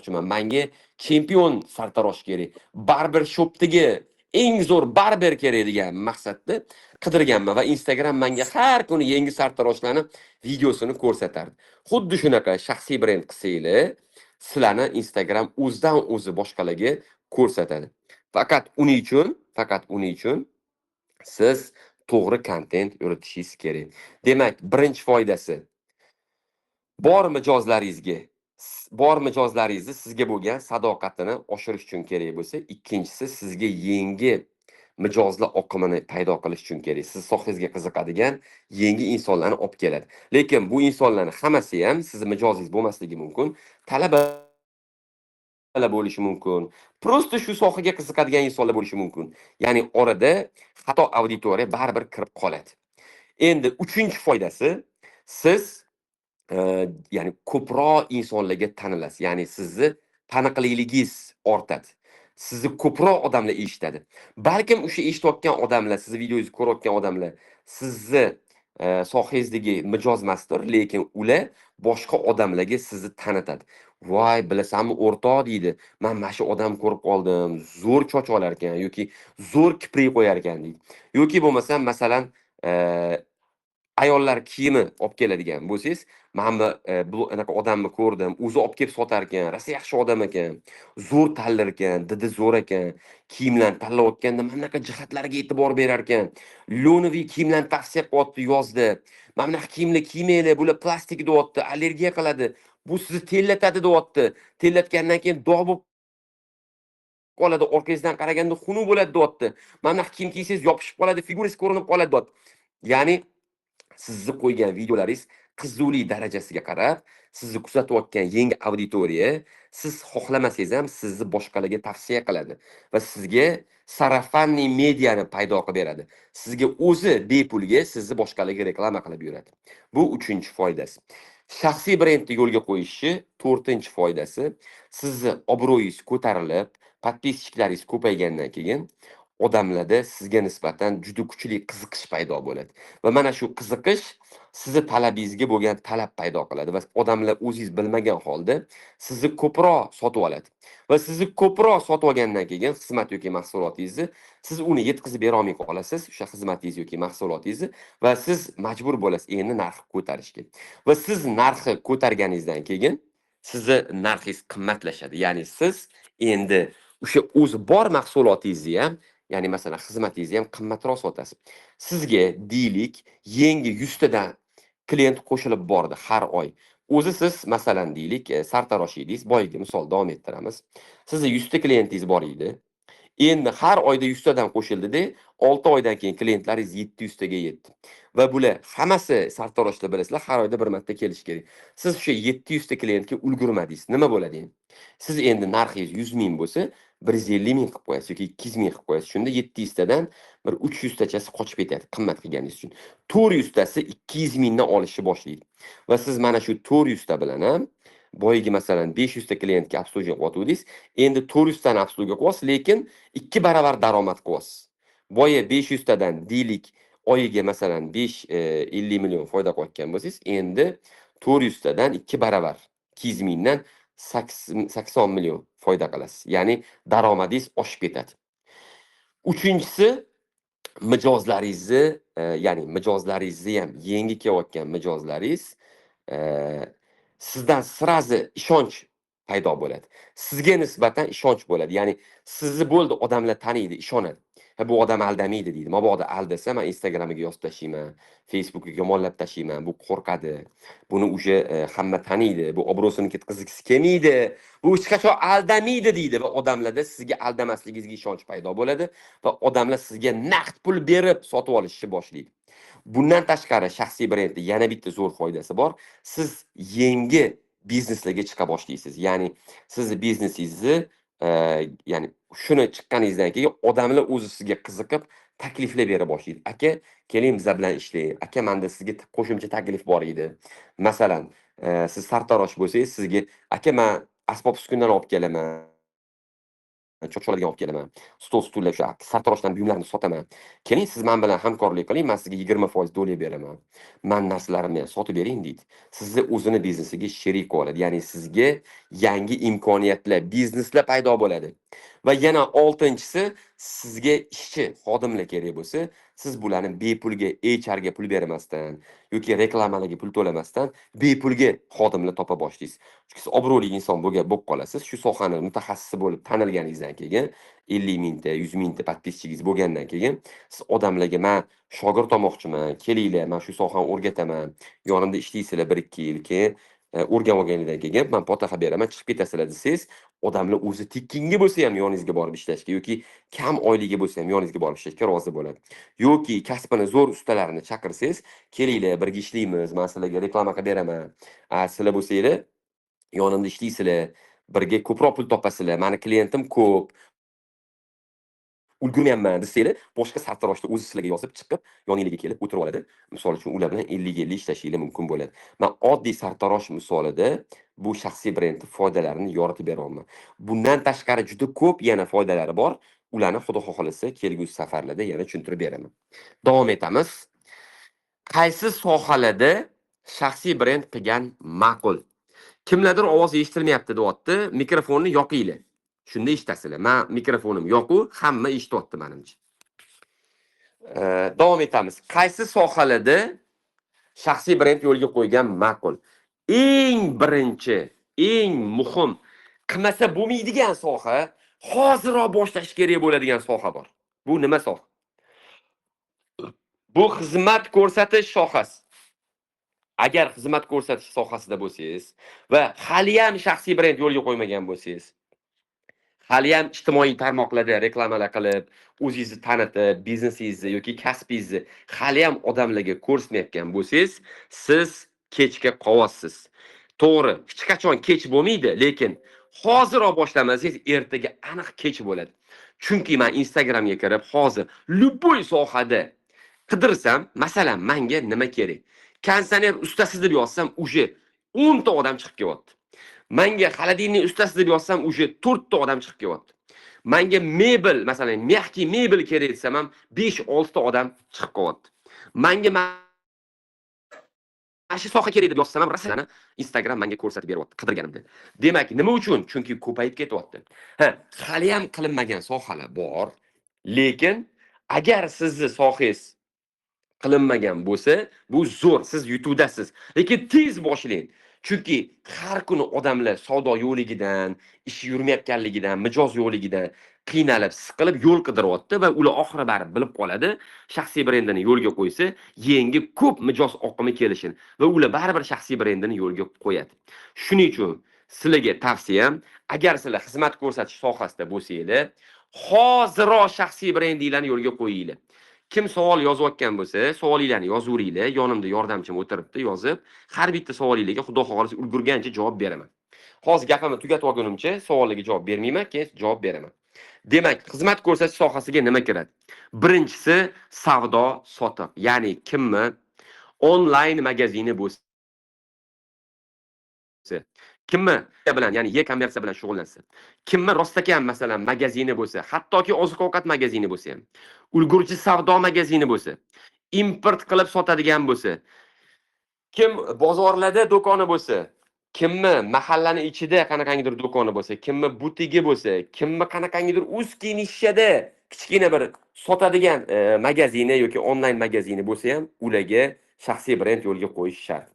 Menga chempion sartarosh kerak. Barber shopdagi eng zo'r barber kerak degan maqsadda qidirganman va Instagram menga har kuni yangi sartaroshlarni videosini ko'rsatardi. Xuddi shunaqa shaxsiy brend qilsanglar, sizlarni Instagram o'zidan o'zi boshqalarga ko'rsatadi. Faqat uning uchun siz to'g'ri kontent yuritishingiz kerak. Demak, birinchi foydasi bor mijozlaringizni sizga bo'lgan sadoqatini oshirish uchun kerak bo'lsa, ikkinchisi sizga yangi mijozlar oqimini paydo qilish uchun kerak. Siz sohangizga qiziqadigan yangi insonlarni olib keladi. Lekin bu insonlarning hammasi ham siz mijozingiz bo'lmasligi mumkin. Talaba bo'lishi mumkin. Prosta shu sohaga qiziqadigan insonlar bo'lishi mumkin. Ya'ni orada xato auditoriya baribir kirib qoladi. Endi uchinchi foydasi siz ya'ni ko'proq insonlarga tanilasiz. Ya'ni sizni taniqliligingiz ortadi. Sizni ko'proq odamlar eshitadi. Balkim o'sha eshitayotgan odamlar, sizni videongizni ko'rayotgan odamlar sizni sohangizdagi mijozmasdir, lekin ular boshqa odamlarga sizni tanitadi. Voy, bilasanmi o'rtoq deydi. Men mana shu odam ko'rib qoldim. Zo'r choch olar ekan yoki zo'r kiprik qo'yar ekan deydi. Yoki bo'lmasam masalan ayollar kiyimi olib keladigan bo'lsangiz, men bu anaqa odamni ko'rdim, o'zi olib kelib sotar ekan, rosa yaxshi odam ekan, zo'r tanlar ekan, didi zo'r ekan, kiyimlarni tanlayotganda mana bunaqa jihatlariga e'tibor berar ekan. Lonoviy kiyimlarni tavsiya qilyapti yozda. Mana bunaqa kiyimlar kiymanglar, bular plastik deyapti, allergiya qiladi. Bu sizni tellatadi deyapti. Tellatgandan keyin dog' bo'lib qoladi, orqangizdan qaraganda xunuk bo'ladi deyapti. Mana bunaqa kiyim kiysangiz yopishib qoladi, figurangiz ko'rinib qoladi deyapti. Ya'ni sizni qo'ygan videolaringiz qiziqlik darajasiga qarab, sizni kuzatayotgan yangi auditoriya siz xohlamasangiz ham sizni boshqalarga tavsiya qiladi va sizga sarafanli mediani paydo qilib beradi. Sizga o'zi bepulga sizni boshqalarga reklama qilib yuradi. Bu uchinchi foydasi. Shaxsiy brendni yo'lga qo'yishi to'rtinchi foydasi. Sizni obro'yingiz ko'tarilib, podpischiklaringiz ko'paygandan keyin odamlarda sizga nisbatan juda kuchli qiziqish paydo bo'ladi. Va mana shu qiziqish sizni talabingizga bo'lgan talab paydo qiladi va odamlar o'zingiz bilmagan holda sizni ko'proq sotib oladi. Va sizni ko'proq sotib olgandan keyin xizmat yoki mahsulotingizni siz uni yetkazib bera olmay qolasiz, o'sha xizmatingiz yoki mahsulotingizni va siz majbur bo'lasiz endi narxni ko'tarishga. Va siz narxni ko'targaningizdan keyin sizni narxingiz qimmatlashadi. Ya'ni siz endi o'sha o'zi bor mahsulotingizni ham, ya'ni masalan xizmatingizni ham qimmatroq sotasiz. Sizga deylik yangi 100 tadan klient qo'shilib bordi har oy. O'zi siz masalan deylik sartarosh edingiz, boyagi misol davom ettiramiz. Sizning 100 ta klientingiz bor edi. Endi har oyda 100 tadan qo'shildida, 6 oydan keyin klientlaringiz 700 taga yetdi. Va bular hammasi sartaroshlar bilasizlar, har oyda bir marta kelish kerak. Siz o'sha 700 ta klientga ulgurmadingiz. Nima bo'ladi endi? Siz endi narxingiz 100 ming bo'lsa, 150 ming qilib qo'yasiz yoki 200 ming qilib qo'yasiz. Shunda 700 tadan bir 300 tachasi qochib ketadi qimmat qilganingiz uchun. 400 tasi 200 mingdan olishni boshlaydi. Va siz mana shu 400 ta bilan ham boyagi masalan 500 ta klientga obslujiya qilyapsiz. Endi 400 tani obslujiya qilyapsiz, lekin 2 barobar daromad qilyapsiz. Boya 500 tadan deylik oyiga masalan 50 million foyda qilayotgan bo'lsangiz, endi 400 tadan 2 barobar 200 mingdan 80 million foyda qilasiz. Ya'ni daromadingiz oshib ketadi. Uchinchisi mijozlaringizni, ya'ni mijozlaringizni ham yangi kelayotgan mijozlaringiz sizdan sirazi ishonch paydo bo'ladi. Sizga nisbatan ishonch bo'ladi. Ya'ni sizni bo'ldi odamlar taniydi, ishonadi. Bu odam aldamaydi deydi. Mabodo aldasa, men Instagramiga yozib tashlayman, Facebookga yomonlab tashlayman. Bu qo'rqadi. Buni o'sha hamma taniydi. Bu obro'sini ketkazgisi kelmaydi. Bu hech qachon aldamaydi deydi va odamlarda sizga aldamasligingizga ishonch paydo bo'ladi va odamlar sizga naqd pul berib sotib olishni boshlaydi. Bundan tashqari shaxsiy brendning yana bitta zo'r foydasi bor. Siz yangi bizneslarga chiqa boshlaysiz. Ya'ni sizni biznesingizni ya'ni shuni chiqqaningizdan keyin odamlar o'zi sizga qiziqib takliflar bera boshlaydi. Aka, keling biz bilan ishlang. Aka, menda sizga qo'shimcha taklif bor edi. Masalan, siz sartarosh bo'lsangiz, sizga aka, men asbob uskunalar olib kelaman. cho'chqalarga olib kelaman. Stol stullar o'sha sartaroshdan buyumlarni sotaman. Keling siz men bilan hamkorlik qiling, men sizga 20% to'lab beraman. Men narsalarimni sotib bering deydi. Sizni o'zini biznesiga sherik qiladi. Ya'ni sizga yangi imkoniyatlar, bizneslar paydo bo'ladi. Va yana 6-si sizga ishchi, xodimlar kerak bo'lsa, siz bularni bepulga HR ga pul bermasdan yoki reklamalarga pul to'lamasdan bepulga xodimlar topa boshlaysiz. Chunki siz obro'li inson bo'lib qolasiz. Shu sohani mutaxassisi bo'lib tanilganingizdan keyin 50 mingta, 100 mingta podpischigingiz bo'lgandan keyin siz odamlarga men shogird olmoqchiman, kelinglar, men shu sohani o'rgataman, yonimda ishlaysizlar 1-2 yil, keyin o'rganib olganingizdan keyin men potaxa beraman, chiqib ketasizlar desangiz, odamlar o'zi tekkinga bo'lsa ham yoningizga borib ishlashga yoki kam oyligiga bo'lsa ham yoningizga borib ishlashga rozi bo'ladi. Yoki kasbini zo'r ustalarini chaqirsangiz, kelinglar, birga ishlaymiz, men sizlarga reklama qilib beraman. Sizlar bo'lsanglar yonimda ishlaysizlar, birga ko'proq pul topasizlar, meni klientim ko'p, ulgurmayapman desanglar, boshqa sartaroshlar o'zi sizlarga yozib chiqib, yoningizga kelib o'tirib oladi. Misol uchun ular bilan 50-50 ishlashingiz mumkin bo'ladi. Men oddiy sartarosh misolida bu shaxsiy brend foydalarini yoritib beraman. Bundan tashqari juda ko'p yana foydalari bor. Ularni xudo xohlasa kelgusi safarlarda yana tushuntirib beraman. Davom etamiz. Qaysi sohalarda shaxsiy brend qilgan ma'qul? Kimlardir ovoz eshitilmayapti deyapti, mikrofonni yoqinglar. Shunda eshitasizlar. Men mikrofonim yo'q-ku, hamma eshityapti menimcha. Davom etamiz. Qaysi sohalarda shaxsiy brend yo'lga qo'ygan ma'qul? Eng birinchi, eng muhim, qilmasa bo'lmaydigan soha, hoziroq boshlash kerak bo'ladigan soha bor. Bu nima soha? Bu xizmat ko'rsatish sohasi. Agar xizmat ko'rsatish sohasida bo'lsangiz va hali ham shaxsiy brend yo'lga qo'ymagan bo'lsangiz, hali ham ijtimoiy tarmoqlarda reklamalar qilib, o'zingizni tanitib, biznesingizni yoki kasbingizni hali ham odamlarga ko'rsatmayotgan bo'lsangiz, siz kechga qolyapsiz. To'g'ri, hech qachon kech bo'lmaydi, lekin hoziroq boshlamasangiz, ertaga aniq kech bo'ladi. Chunki men Instagramga kirib, hozir любой sohada qidirsam, masalan, menga nima kerak? Kondisioner ustasi deb yozsam, uje 10 ta odam chiqib kelyapti. Menga холодильник ustasi deb yozsam, uje 4 ta odam chiqib kelyapti. Menga mebel, masalan, mягкий mebel kerak desam ham 5-6 ta odam chiqib qolyapti. Menga shu soha kerak deb yozsam ham rasulani Instagram menga ko'rsatib beryapti qidirganimda. Demak, nima uchun? Chunki ko'payib ketyapti. Hali ham qilinmagan sohalar bor, lekin agar sizni sohangiz qilinmagan bo'lsa, bu zo'r, siz yutuvdasiz. Lekin tez boshlang. Chunki har kuni odamlar savdo yo'ligidan, ish yurmayotganligidan, mijoz yo'ligidan qiynalib, siqilib yo'l qidiryapti va ular oxiri baribir bilib qoladi. Shaxsiy brendini yo'lga qo'ysa, yangi ko'p mijoz oqimi kelishin va ular baribir shaxsiy brendini yo'lga qo'yadi. Shuning uchun sizlarga tavsiyam, agar sizlar xizmat ko'rsatish sohasida bo'lsanglar, hoziroq shaxsiy brendinglarni yo'lga qo'yinglar. Kim savol yozayotgan bo'lsa, savolinglarni yozaveringlar. Yonimda yordamchim o'tiribdi, yozib, har bitta savolingizga xudo xohlasa ulgurgancha javob beraman. Hozir gapimni tugatib olgunimcha savollarga javob bermayman, keyin javob beraman. Demak, xizmat ko'rsatish sohasiga nima kiradi? Birinchisi savdo sotiq, ya'ni kimni onlayn magazini bo'lsa, kimni bilan, ya'ni e-kommersiya bilan shug'ullansa, kimni rostakam masalan magazini bo'lsa, hattoki oziq-ovqat magazini bo'lsa ham, ulgurji savdo magazini bo'lsa, import qilib sotadigan bo'lsa, kim bozorlarda do'koni bo'lsa, kimni mahallani ichida qanaqangidir do'koni bo'lsa, kimni butigi bo'lsa, kimni qanaqangidir узкий nishada kichkina bir sotadigan magazini yoki onlayn magazini bo'lsa ham, ularga shaxsiy brend yo'lga qo'yish shart.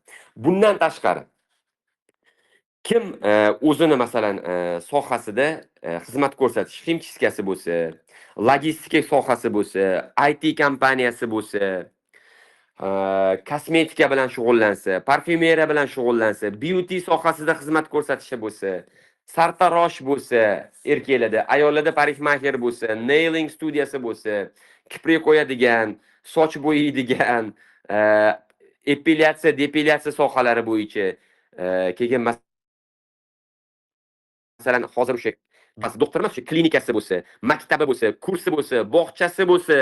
Bundan tashqari kim o'zini masalan sohasida xizmat ko'rsatish ximchiskasi bo'lsa, logistika sohasi bo'lsa, IT kompaniyasi bo'lsa, kosmetika bilan shug'ullansa, parfyumeriya bilan shug'ullansa, beauty sohasida xizmat ko'rsatishi bo'lsa, sartarosh bo'lsa, erkaklarda, ayollarda parikmaxer bo'lsa, nailing studiyasi bo'lsa, kiprik qo'yadigan, soch bo'yaydigan, epilyatsiya, depilyatsiya sohalari bo'yicha, keyin masalan hozir o'sha bas doktor emas, o'sha klinikasi bo'lsa, maktabi bo'lsa, kursi bo'lsa, bog'chasi bo'lsa,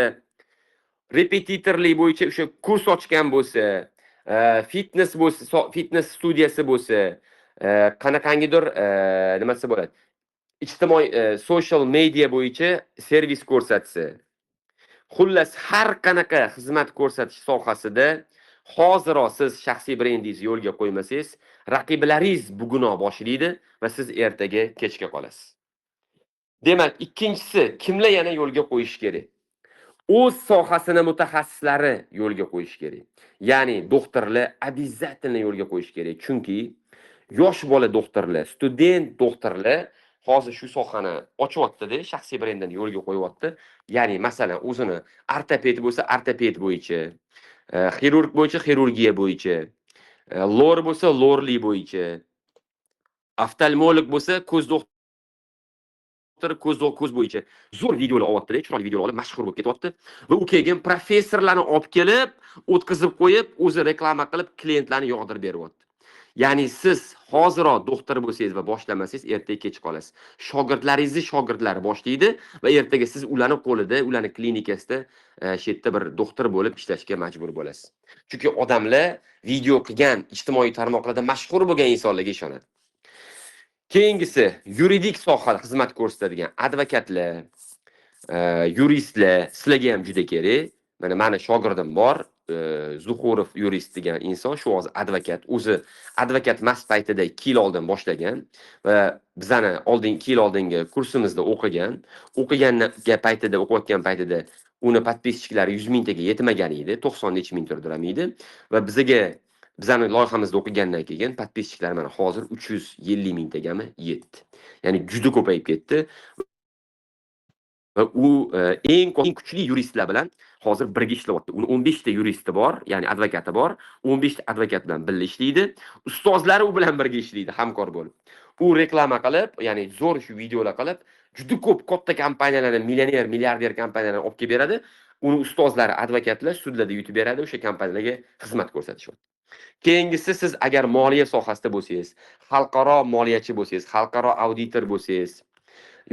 repetitorlik bo'yicha o'sha kurs ochgan bo'lsa, fitness bo'lsa, fitness studiyasi bo'lsa, qanaqangidir nimasi bo'ladi. ijtimoiy social media bo'yicha servis ko'rsatsa, xullas har qanaqa xizmat ko'rsatish sohasida hoziroq siz shaxsiy brendingizni yo'lga qo'ymasangiz, raqiblaringiz bugunoq boshlaydi va siz ertaga kechga qolasiz. Demak, ikkinchisi kimlar yana yo'lga qo'yish kerak? O'z sohasini mutaxassislari yo'lga qo'yish kerak. Ya'ni doktorlar обязательно yo'lga qo'yish kerak. Chunki yosh bola doktorlar, student doktorlar hozir shu sohani ochyapti-da, shaxsiy brendini yo'lga qo'yyapti. Ya'ni masalan, o'zini ortoped bo'lsa, ortoped bo'yicha, xirurg bo'lsa, xirurgiya bo'yicha, lor bo'lsa, lorli bo'yicha, oftalmolog bo'lsa, ko'z ko'z bo'yicha zo'r videolar olyapti-da, chiroyli videolar olib mashhur bo'lib ketyapti va u keyin professorlarni olib kelib, o'tkazib qo'yib, o'zi reklama qilib, klientlarni yog'dirib beryapti. Ya'ni siz hoziroq doktor bo'lsangiz va boshlamasangiz, ertaga kech qolasiz. Shogirdlaringizni shogirdlari boshlaydi va ertaga siz ularning qo'lida, ularning klinikasida shu yerda bir doktor bo'lib ishlashga majbur bo'lasiz. Chunki odamlar video qilgan, ijtimoiy tarmoqlarda mashhur bo'lgan insonlarga ishonadi. Keyingisi yuridik sohada xizmat ko'rsatadigan advokatlar, yuristlar sizlarga ham juda kerak. Mana meni shogirdim bor, Zuhurov yurist degan inson, shu hozir advokat. O'zi advokat emas paytida 2 yil oldin boshlagan va bizani 2 yil oldingi kursimizda o'qigan. O'qiganga paytida, o'qiyotgan paytida uni подписчиклari 100 mingtaga yetmagan edi, 90 necha ming dirham edi va bizani loyihamizda o'qigandan keyin подписчиклari mana hozir 350 mingtagami yetdi. Ya'ni juda ko'payib ketdi. Va u eng kuchli yuristlar bilan hozir birga ishlayapti. Uni 15 ta yuristi bor, ya'ni advokati bor. 15 ta advokat bilan birga ishlaydi. Ustozlari u bilan birga ishlaydi, hamkor bo'lib. U reklama qilib, ya'ni zo'r shu videolar qilib, juda ko'p katta kompaniyalarni, millioner, milliarder kompaniyalarni olib kelib beradi. Uni ustozlari advokatlar sudlarda yutib beradi, o'sha kompaniyalarga xizmat ko'rsatishyapti. Keyingisi, siz agar moliya sohasida bo'lsangiz, xalqaro moliyachi bo'lsangiz, xalqaro auditor bo'lsangiz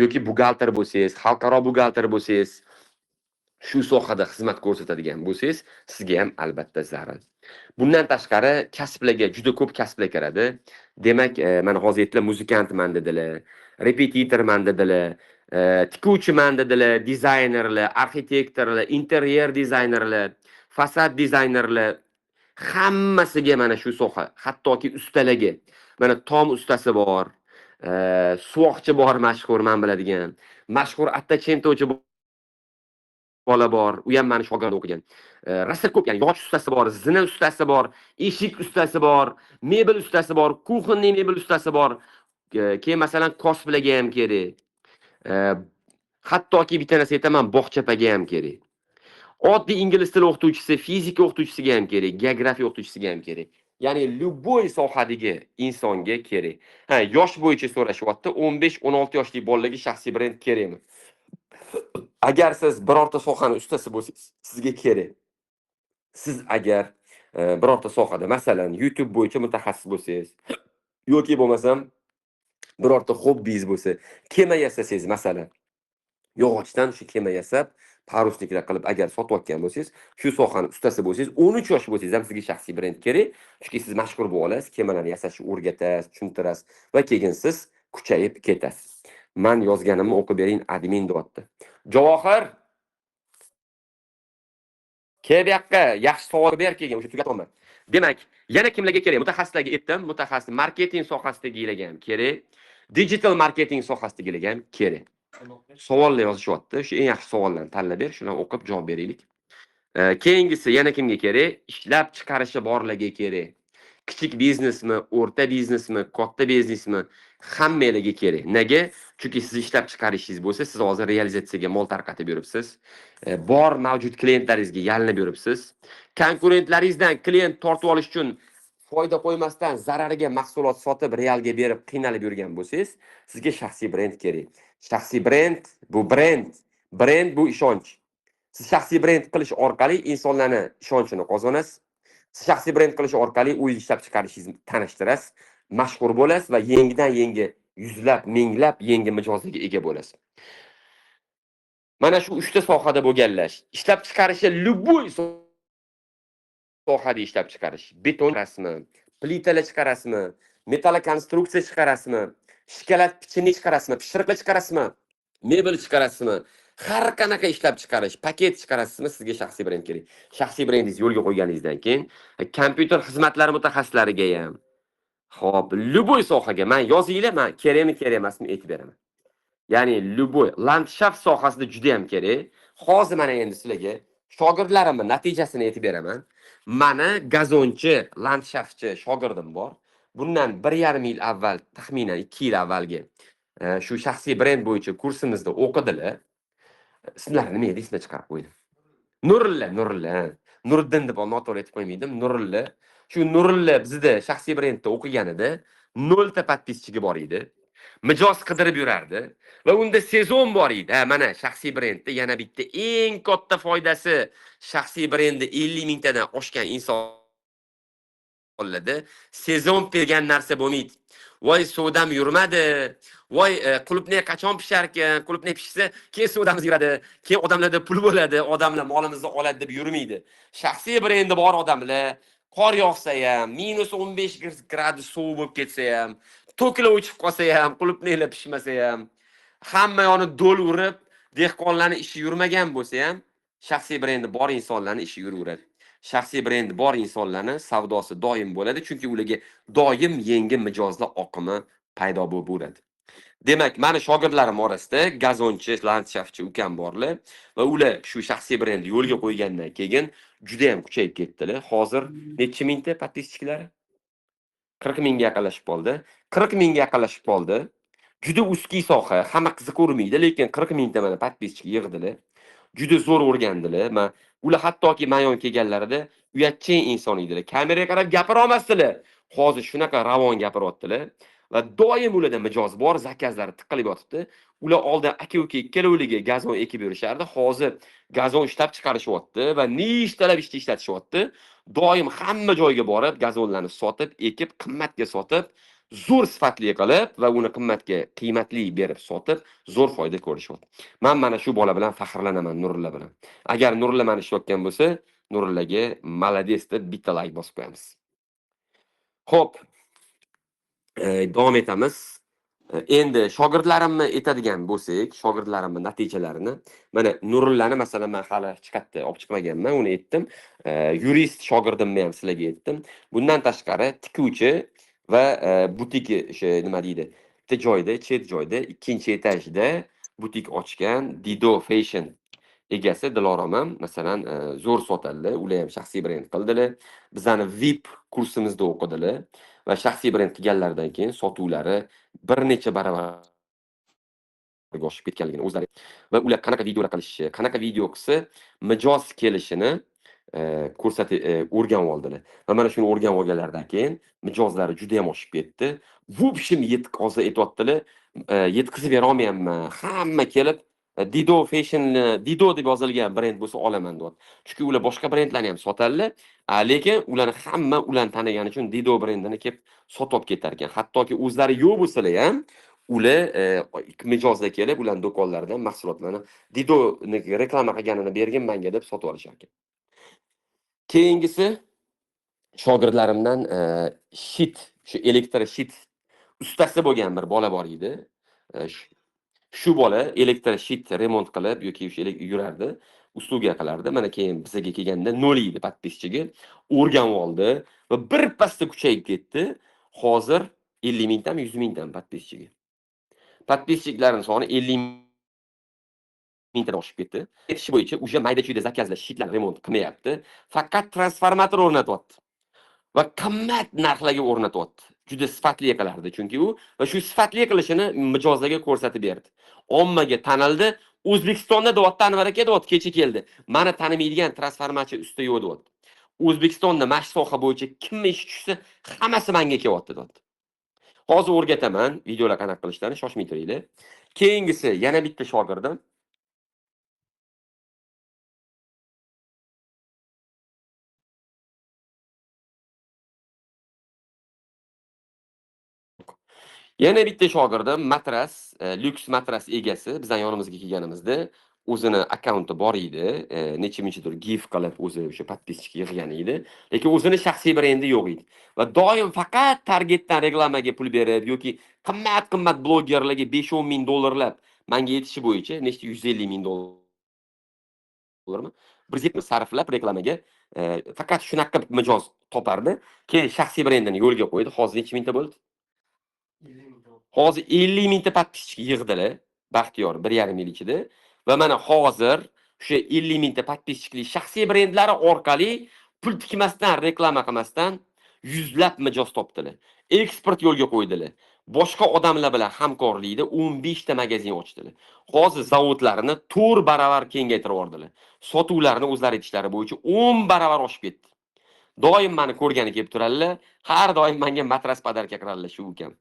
yoki buxgalter bo'lsangiz, xalqaro buxgalter bo'lsangiz, shu sohada xizmat ko'rsatadigan bo'lsangiz, sizga ham albatta zarar. Bundan tashqari kasblarga juda ko'p kasblar kiradi. Demak, mana hozir aytdilar muzikantman dedilar, repetitorman dedilar, tikuvchiman dedilar, dizaynerlar, arxitektorlar, interyer dizaynerlar, fasad dizaynerlar, hammasiga mana shu soha, hattoki ustalarga. Mana tom ustasi bor, suvoqchi bor mashhur, men biladigan. Mashhur attachentochi bola bor, u ham meni shogird o'qigan. Rosa ko'p, ya'ni yog'och ustasi bor, zina ustasi bor, eshik ustasi bor, mebel ustasi bor, kuxonniy mebel ustasi bor. Keyin masalan kosplaga ham kerak. Hattoki bitta narsa aytaman, bog'chapaga ham kerak. Oddiy ingliz tili o'qituvchisi, fizika o'qituvchisiga ham kerak, geografiya o'qituvchisiga ham kerak. Ya'ni любой sohadagi insonga kerak. Ha, yosh bo'yicha so'rashyapti. 15-16 yoshli bolalarga shaxsiy brend kerakmi? Agar siz birorta sohani ustasi bo'lsangiz, sizga kerak. Siz agar birorta sohada, masalan, YouTube bo'yicha mutaxassis bo'lsangiz yoki bo'lmasam birorta hobbingiz bo'lsa, kema yasasangiz, masalan, yog'ochdan shu kema yasab, parusniklar qilib agar sotayotgan bo'lsangiz, shu sohani ustasi bo'lsangiz, 13 yosh bo'lsangiz ham sizga shaxsiy brend kerak. Chunki siz mashhur bo'lib olasiz, kemalarni yasashni o'rgatasiz, tushuntirasiz va keyin siz kuchayib ketasiz. Men yozganimni o'qib bering, admin deyapti. Javohir, kel bu yoqqa, yaxshi savol ber keyin, o'sha tugatolman. Demak, yana kimlarga kerak? Mutaxassislarga aytdim, mutaxassis marketing sohasidagilarga ham kerak, digital marketing sohasidagilarga ham kerak. Savollar yozishyapti. Shu eng yaxshi savollarni tanlab ber, shuni o'qib javob beraylik. Keyingisi yana kimga kerak? Ishlab chiqarishi borlarga kerak. Kichik biznesmi, o'rta biznesmi, katta biznesmi, hammalarga kerak. Nega? Chunki siz ishlab chiqarishingiz bo'lsa, siz hozir realizatsiyaga mol tarqatib yuribsiz. Bor mavjud klientlaringizga yalinib yuribsiz. Konkurentlaringizdan klient tortib olish uchun foyda qo'ymasdan zarariga mahsulot sotib, realga berib qiynalib yurgan bo'lsangiz, sizga shaxsiy brend kerak. Shaxsiy brend bu brend bu ishonch. Siz shaxsiy brend qilish orqali insonlarning ishonchini qozonasiz. Siz shaxsiy brend qilish orqali o'zingiz ishlab chiqarishingizni tanishtirasiz, mashhur bo'lasiz va yangidan-yangi yuzlab, minglab yangi mijozlarga ega bo'lasiz. Mana shu 3 ta sohada bo'lganlar. Ishlab chiqarishi любой sohada ishlab chiqarish. Beton chiqarasizmi, plitalar chiqarasizmi, metall konstruksiya chiqarasizmi, shokolad pechenye chiqarasizmi, pishiriqli chiqarasizmi, mebel chiqarasizmi, har qanaqa ishlab chiqarish, paket chiqarasizmi, sizga shaxsiy brend kerak. Shaxsiy brendingizni yo'lga qo'yganingizdan keyin kompyuter xizmatlari mutaxassislariga ham, hop, любой sohaga men yozinglar, men kerakmi, kerak emasmi aytib beraman. Ya'ni любой landshaft sohasida juda ham kerak. Hozir mana endi sizlarga shogirdlarimning natijasini aytib beraman. Mana gazonchi, landshaftchi shogirdim bor. Bundan 1,5 yil avval, taxminan 2 yil avvalgi shu shaxsiy brend bo'yicha kursimizda o'qidilar. Ismlarini nima edi, esimdan chiqarib qo'ydim. Nurilla. Nuriddin deb noto'g'ri aytib qo'ymaydim. Nurilla. Shu Nurilla bizda shaxsiy brendda o'qiganida 0 ta podpischiga bor edi. Mijoz qidirib yurardi va unda sezon bor edi. Mana shaxsiy brendda yana bitta eng katta foydasi, shaxsiy brendi 50 mingtadan oshgan insonlarda sezon bergan narsa bo'lmaydi. Voy suvdam yurmadi. Voy qulupnay qachon pishar ekan? Qulupnay pishsa, keyin suvdamiz yuradi. Keyin odamlarda pul bo'ladi, odamlar molimizni oladi deb yurmaydi. Shaxsiy brendi bor odamlar qor yog'sa ham, -15 gradus sovuq bo'lib ketsa ham, to'kila o'chib qolsa ham, qulupnaylar pishmasa ham, hamma yoni do'l urib, dehqonlarning ishi yurmagan bo'lsa ham, shaxsiy brendi bor insonlarning ishi yuraveradi. Shaxsiy brendi bor insonlarning savdosi doim bo'ladi, chunki ularga doim yangi mijozlar oqimi paydo bo'lib bo'ladi. Demak, meni shogirdlarim orasida gazonchi, landshaftchi ukam borlar va ular shu shaxsiy brendni yo'lga qo'ygandan keyin juda ham kuchayib ketdilar. Hozir necha mingta podpischiklari? 40 mingga yaqinlashib qoldi. 40 mingga yaqinlashib qoldi. Juda uskiy soha, hamma qiziqavermaydi, lekin 40 mingta mana podpischik yig'dilar. Juda zo'r o'rgandilar. Ular hattoki mayon kelganlarida uyatchan inson edilar. Kameraga qarab gapira olmasdilar. Hozir shunaqa ravon gapiryaptilar va doim ularda mijoz bor, zakazlari tiqilib yotibdi. Ular oldin aka-uka ikkalovliga gazon ekib yurishardi. Hozir gazon ishlab chiqarishyapti va nechtalab ishlatishyapti. Doim hamma joyga borib, gazonlarni sotib, ekib, qimmatga sotib, zo'r sifatli qilib va uni qiymatli berib sotib, zo'r foyda ko'rishyapti. Men mana shu bola bilan faxrlanaman, Nurilla bilan. Agar Nurilla meni ishlayotgan bo'lsa, Nurillaga malades deb bitta like bosib qo'yamiz. Xo'p, davom etamiz. Endi shogirdlarimni aytadigan bo'lsak, shogirdlarimning natijalarini, mana Nurillani masalan men hali hech qayerda olib chiqmaganman, uni aytdim. Yurist shogirdimni ham sizlarga aytdim. Bundan tashqari tikuvchi va butik o'sha nima deydi, bitta joyda, chet joyda, ikkinchi etajda butik ochgan Dido Fashion egasi Dilorom ham masalan zo'r sotadilar, ular ham shaxsiy brend qildilar. Bizani VIP kursimizda o'qidilar va shaxsiy brend qilganlaridan keyin sotuvlari bir necha baravarga oshib ketganligini o'zlari va ular qanaqa videolar qilishi, qanaqa video qilsa mijoz kelishini ko'rsatib o'rganib oldilar. Va mana shuni o'rganib olganlaridan keyin mijozlari juda ham oshib ketdi. Bu ishim hozir aytayotdilar, yetkazib bera olmayapman. Hamma kelib Dido Fashion, Dido deb yozilgan brend bo'lsa olaman deyapti. Chunki ular boshqa brendlarni ham sotadilar, lekin ularni hamma ularni tanigani uchun Dido brendini kelib sotib ketar ekan. Hattoki o'zlari yo'q bo'lsalar ham ular mijozlar kelib ularning do'konlaridan mahsulotlarni Didoni reklama qilganini bergin menga deb sotib olishar ekan. Keyingisi shogirdlarimdan shit, shu elektr shit ustasi bo'lgan bir bola bor edi. Shu bola elektr shit remont qilib yoki yurardi, usluga qilardi. Mana keyin bizga kelganda 0 edi podpischiga, o'rganib oldi va bir pasda kuchayib ketdi. Hozir 50 mingdan 100 mingdan podpischiga. Podpischiklaring soni 50 mingdan oshib ketdi. Aytish bo'yicha o'sha mayda-chuyda zakazlar shitlar remont qilmayapti. Faqat transformator o'rnatyapti. Va qimmat narxlarga o'rnatyapti. Juda sifatli qilardi chunki u va shu sifatli qilishini mijozlarga ko'rsatib berdi. Ommaga tanildi. O'zbekistonda deyapti, Anvar aka deyapti, kecha keldi. Meni tanimaydigan transformachi usta yo'q deyapti. O'zbekistonda mana shu soha bo'yicha kim ish tushsa, hammasi menga kelyapti deyapti. Hozir o'rgataman videolar qanaqa qilishlarini, shoshmay turinglar. Keyingisi yana bitta shogirdim. Yana bitta shogirdim matras, lyuks matras egasi bizning yonimizga kelganimizda o'zini akkaunti bor edi, necha mingchidir gif qilib o'zi o'sha podpischika yig'gan edi, lekin o'zini shaxsiy brendi yo'q edi. Va doim faqat targetdan reklamaga pul berib yoki qimmat blogerlarga 5-10 ming dollarlab menga yetishi bo'yicha nechta 150 ming dollarmi 170 sarflab reklamaga faqat shunaqa mijoz topardi. Keyin shaxsiy brendini yo'lga qo'ydi. Hozir necha mingta bo'ldi? Hozir 50 mingta подписчик yig'dilar. Baxtiyor 1,5 yil ichida va mana hozir o'sha 50 mingta подписчикli shaxsiy brendlari orqali pul tikmasdan, reklama qilmasdan yuzlab mijoz topdilar. Eksport yo'lga qo'ydilar. Boshqa odamlar bilan hamkorlikda 15 ta magazin ochdilar. Hozir zavodlarini 4 baravar kengaytirib yubordilar. Sotuvlarni o'zlari etishlari bo'yicha 10 baravar oshib ketdi. Doim meni ko'rgani kelib turadilar. Har doim menga matras podarka qiladilar shu ukam.